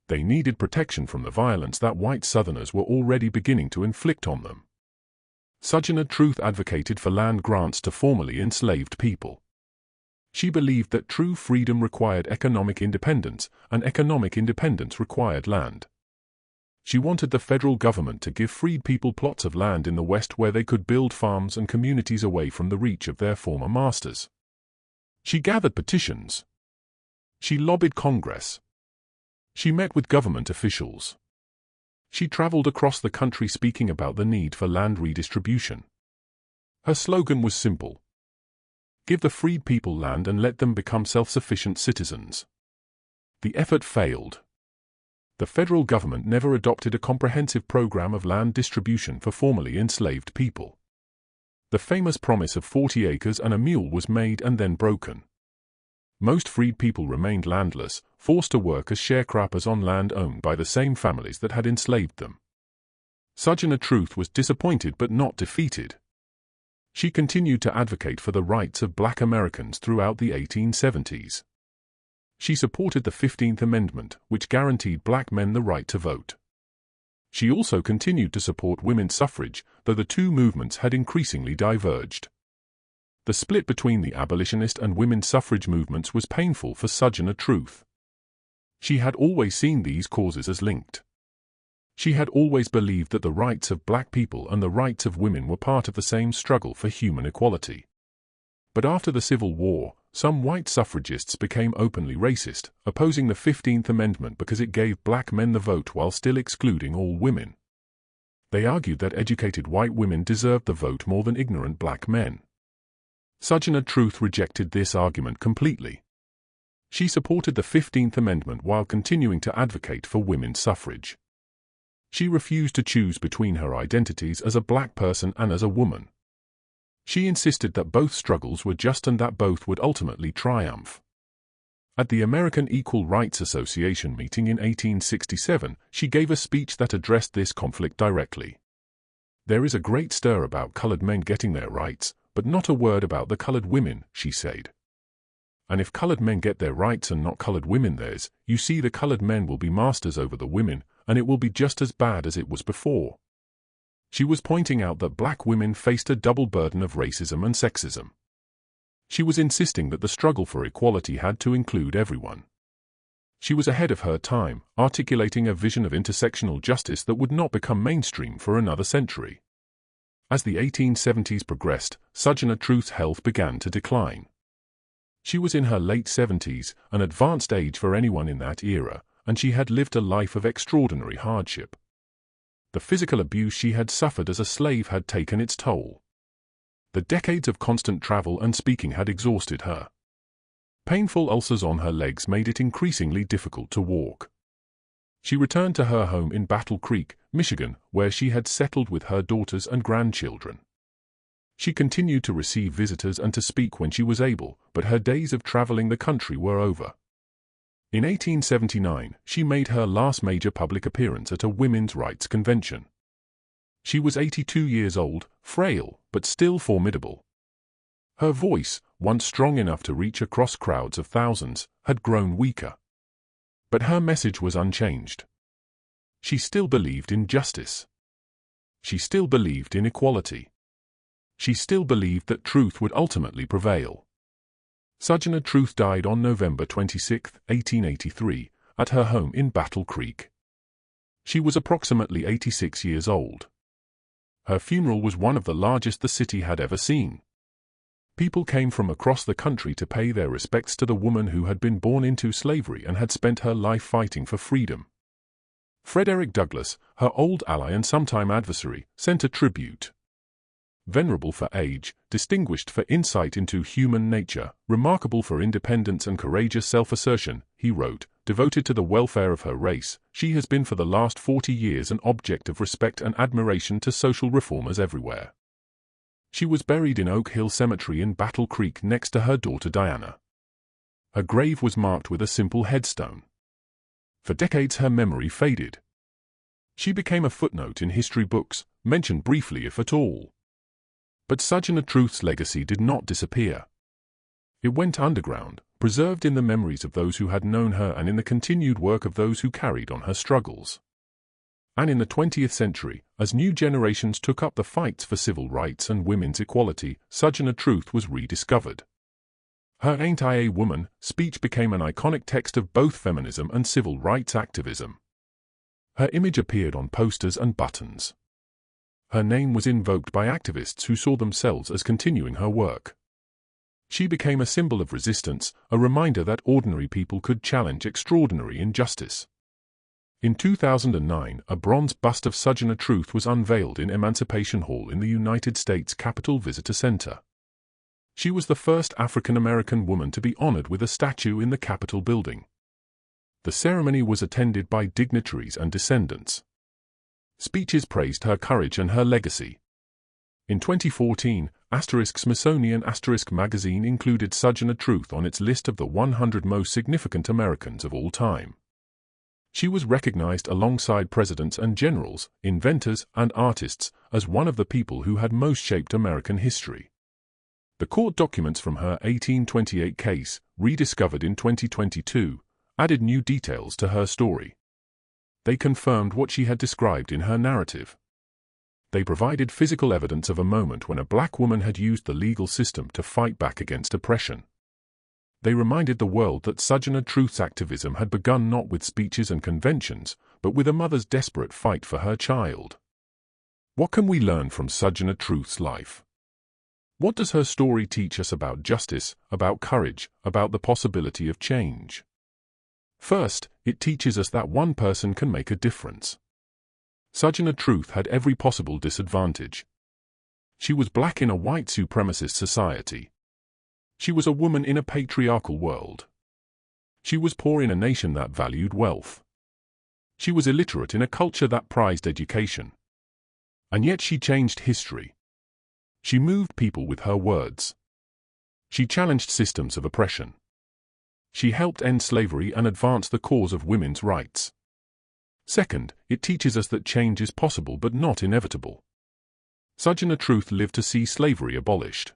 They needed protection from the violence that white Southerners were already beginning to inflict on them. Sojourner Truth advocated for land grants to formerly enslaved people. She believed that true freedom required economic independence, and economic independence required land. She wanted the federal government to give freed people plots of land in the West where they could build farms and communities away from the reach of their former masters. She gathered petitions. She lobbied Congress. She met with government officials. She traveled across the country speaking about the need for land redistribution. Her slogan was simple: give the freed people land and let them become self-sufficient citizens. The effort failed. The federal government never adopted a comprehensive program of land distribution for formerly enslaved people. The famous promise of 40 acres and a mule was made and then broken. Most freed people remained landless, forced to work as sharecroppers on land owned by the same families that had enslaved them. Sojourner Truth was disappointed but not defeated. She continued to advocate for the rights of black Americans throughout the 1870s. She supported the 15th Amendment, which guaranteed black men the right to vote. She also continued to support women's suffrage, though the two movements had increasingly diverged. The split between the abolitionist and women's suffrage movements was painful for Sojourner Truth. She had always seen these causes as linked. She had always believed that the rights of black people and the rights of women were part of the same struggle for human equality. But after the Civil War, some white suffragists became openly racist, opposing the 15th Amendment because it gave black men the vote while still excluding all women. They argued that educated white women deserved the vote more than ignorant black men. Sojourner Truth rejected this argument completely. She supported the 15th Amendment while continuing to advocate for women's suffrage. She refused to choose between her identities as a black person and as a woman. She insisted that both struggles were just and that both would ultimately triumph. At the American Equal Rights Association meeting in 1867, she gave a speech that addressed this conflict directly. "There is a great stir about colored men getting their rights, but not a word about the colored women," she said. "And if colored men get their rights and not colored women theirs, you see the colored men will be masters over the women, and it will be just as bad as it was before." She was pointing out that black women faced a double burden of racism and sexism. She was insisting that the struggle for equality had to include everyone. She was ahead of her time, articulating a vision of intersectional justice that would not become mainstream for another century. As the 1870s progressed, Sojourner Truth's health began to decline. She was in her late 70s, an advanced age for anyone in that era, and she had lived a life of extraordinary hardship. The physical abuse she had suffered as a slave had taken its toll. The decades of constant travel and speaking had exhausted her. Painful ulcers on her legs made it increasingly difficult to walk. She returned to her home in Battle Creek, Michigan, where she had settled with her daughters and grandchildren. She continued to receive visitors and to speak when she was able, but her days of traveling the country were over. In 1879, she made her last major public appearance at a women's rights convention. She was 82 years old, frail, but still formidable. Her voice, once strong enough to reach across crowds of thousands, had grown weaker. But her message was unchanged. She still believed in justice. She still believed in equality. She still believed that truth would ultimately prevail. Sojourner Truth died on November 26, 1883, at her home in Battle Creek. She was approximately 86 years old. Her funeral was one of the largest the city had ever seen. People came from across the country to pay their respects to the woman who had been born into slavery and had spent her life fighting for freedom. Frederick Douglass, her old ally and sometime adversary, sent a tribute. Venerable for age, distinguished for insight into human nature, remarkable for independence and courageous self-assertion, he wrote, devoted to the welfare of her race, she has been for the last 40 years an object of respect and admiration to social reformers everywhere. She was buried in Oak Hill Cemetery in Battle Creek next to her daughter Diana. Her grave was marked with a simple headstone. For decades her memory faded. She became a footnote in history books, mentioned briefly if at all. But Sojourner Truth's legacy did not disappear. It went underground, preserved in the memories of those who had known her and in the continued work of those who carried on her struggles. And in the 20th century, as new generations took up the fights for civil rights and women's equality, Sojourner Truth was rediscovered. Her "Ain't I a Woman" speech became an iconic text of both feminism and civil rights activism. Her image appeared on posters and buttons. Her name was invoked by activists who saw themselves as continuing her work. She became a symbol of resistance, a reminder that ordinary people could challenge extraordinary injustice. In 2009, a bronze bust of Sojourner Truth was unveiled in Emancipation Hall in the United States Capitol Visitor Center. She was the first African-American woman to be honored with a statue in the Capitol building. The ceremony was attended by dignitaries and descendants. Speeches praised her courage and her legacy. In 2014, Smithsonian magazine included Sojourner Truth on its list of the 100 most significant Americans of all time. She was recognized alongside presidents and generals, inventors and artists as one of the people who had most shaped American history. The court documents from her 1828 case, rediscovered in 2022, added new details to her story. They confirmed what she had described in her narrative. They provided physical evidence of a moment when a black woman had used the legal system to fight back against oppression. They reminded the world that Sojourner Truth's activism had begun not with speeches and conventions, but with a mother's desperate fight for her child. What can we learn from Sojourner Truth's life? What does her story teach us about justice, about courage, about the possibility of change? First, it teaches us that one person can make a difference. Sojourner Truth had every possible disadvantage. She was black in a white supremacist society. She was a woman in a patriarchal world. She was poor in a nation that valued wealth. She was illiterate in a culture that prized education. And yet she changed history. She moved people with her words. She challenged systems of oppression. She helped end slavery and advance the cause of women's rights. Second, it teaches us that change is possible but not inevitable. Sojourner Truth lived to see slavery abolished.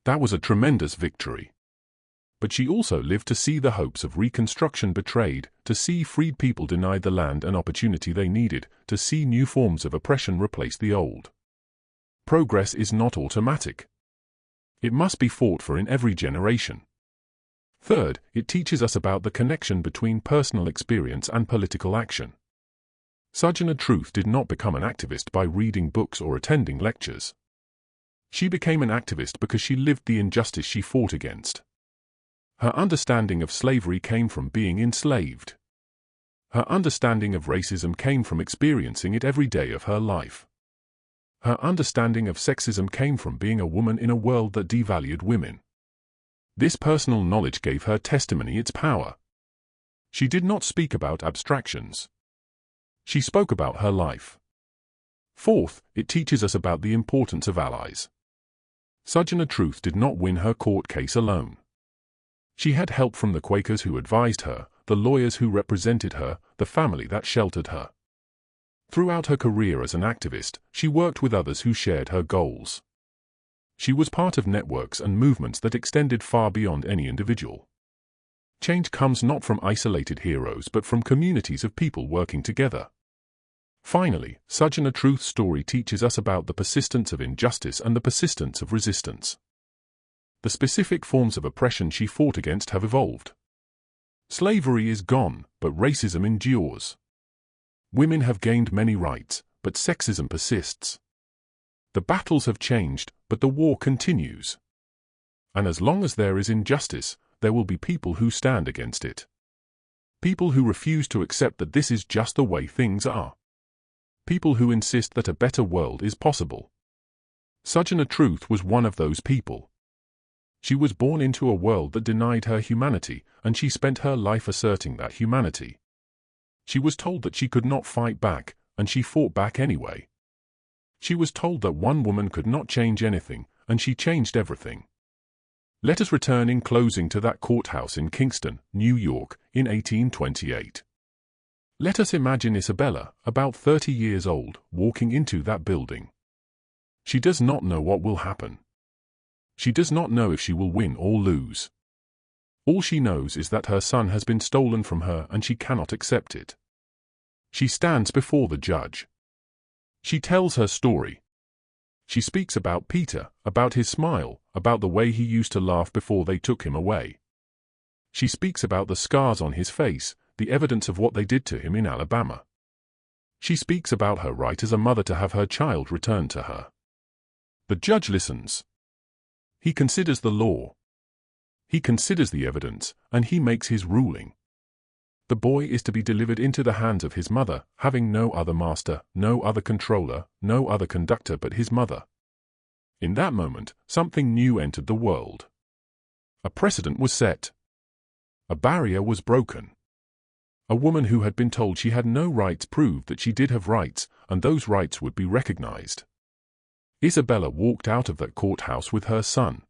That was a tremendous victory. But she also lived to see the hopes of Reconstruction betrayed, to see freed people denied the land and opportunity they needed, to see new forms of oppression replace the old. Progress is not automatic. It must be fought for in every generation. Third, it teaches us about the connection between personal experience and political action. Sojourner Truth did not become an activist by reading books or attending lectures. She became an activist because she lived the injustice she fought against. Her understanding of slavery came from being enslaved. Her understanding of racism came from experiencing it every day of her life. Her understanding of sexism came from being a woman in a world that devalued women. This personal knowledge gave her testimony its power. She did not speak about abstractions. She spoke about her life. Fourth, it teaches us about the importance of allies. Sojourner Truth did not win her court case alone. She had help from the Quakers who advised her, the lawyers who represented her, the family that sheltered her. Throughout her career as an activist, she worked with others who shared her goals. She was part of networks and movements that extended far beyond any individual. Change comes not from isolated heroes but from communities of people working together. Finally, Sojourner Truth's story teaches us about the persistence of injustice and the persistence of resistance. The specific forms of oppression she fought against have evolved. Slavery is gone, but racism endures. Women have gained many rights, but sexism persists. The battles have changed, but the war continues. And as long as there is injustice, there will be people who stand against it. People who refuse to accept that this is just the way things are. People who insist that a better world is possible. Sojourner Truth was one of those people. She was born into a world that denied her humanity, and she spent her life asserting that humanity. She was told that she could not fight back, and she fought back anyway. She was told that one woman could not change anything, and she changed everything. Let us return in closing to that courthouse in Kingston, New York, in 1828. Let us imagine Isabella, about 30 years old, walking into that building. She does not know what will happen. She does not know if she will win or lose. All she knows is that her son has been stolen from her and she cannot accept it. She stands before the judge. She tells her story. She speaks about Peter, about his smile, about the way he used to laugh before they took him away. She speaks about the scars on his face, the evidence of what they did to him in Alabama. She speaks about her right as a mother to have her child returned to her. The judge listens. He considers the law. He considers the evidence, and he makes his ruling. The boy is to be delivered into the hands of his mother, having no other master, no other controller, no other conductor but his mother. In that moment, something new entered the world. A precedent was set. A barrier was broken. A woman who had been told she had no rights proved that she did have rights, and those rights would be recognized. Isabella walked out of that courthouse with her son.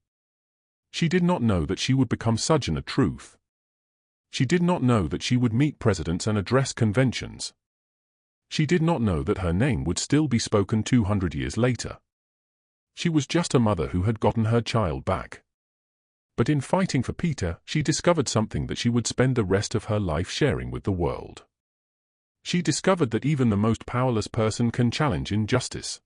She did not know that she would become Sojourner Truth. She did not know that she would meet presidents and address conventions. She did not know that her name would still be spoken 200 years later. She was just a mother who had gotten her child back. But in fighting for Peter, she discovered something that she would spend the rest of her life sharing with the world. She discovered that even the most powerless person can challenge injustice.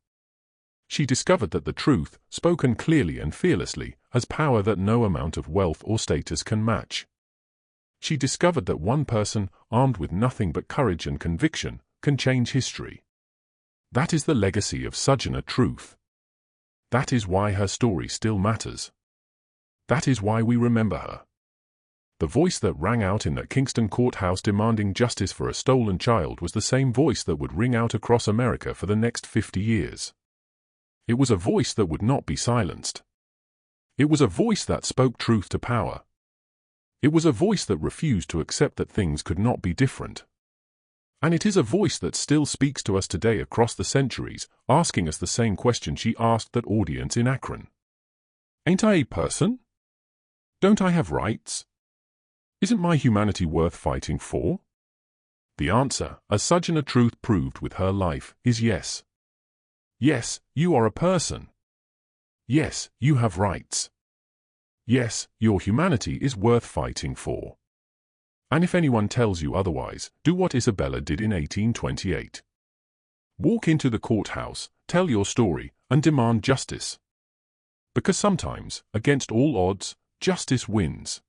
She discovered that the truth, spoken clearly and fearlessly, has power that no amount of wealth or status can match. She discovered that one person, armed with nothing but courage and conviction, can change history. That is the legacy of Sojourner Truth. That is why her story still matters. That is why we remember her. The voice that rang out in that Kingston courthouse demanding justice for a stolen child was the same voice that would ring out across America for the next 50 years. It was a voice that would not be silenced. It was a voice that spoke truth to power. It was a voice that refused to accept that things could not be different. And it is a voice that still speaks to us today across the centuries, asking us the same question she asked that audience in Akron. Ain't I a person? Don't I have rights? Isn't my humanity worth fighting for? The answer, as Sojourner Truth proved with her life, is yes. Yes, you are a person. Yes, you have rights. Yes, your humanity is worth fighting for. And if anyone tells you otherwise, do what Isabella did in 1828. Walk into the courthouse, tell your story, and demand justice. Because sometimes, against all odds, justice wins.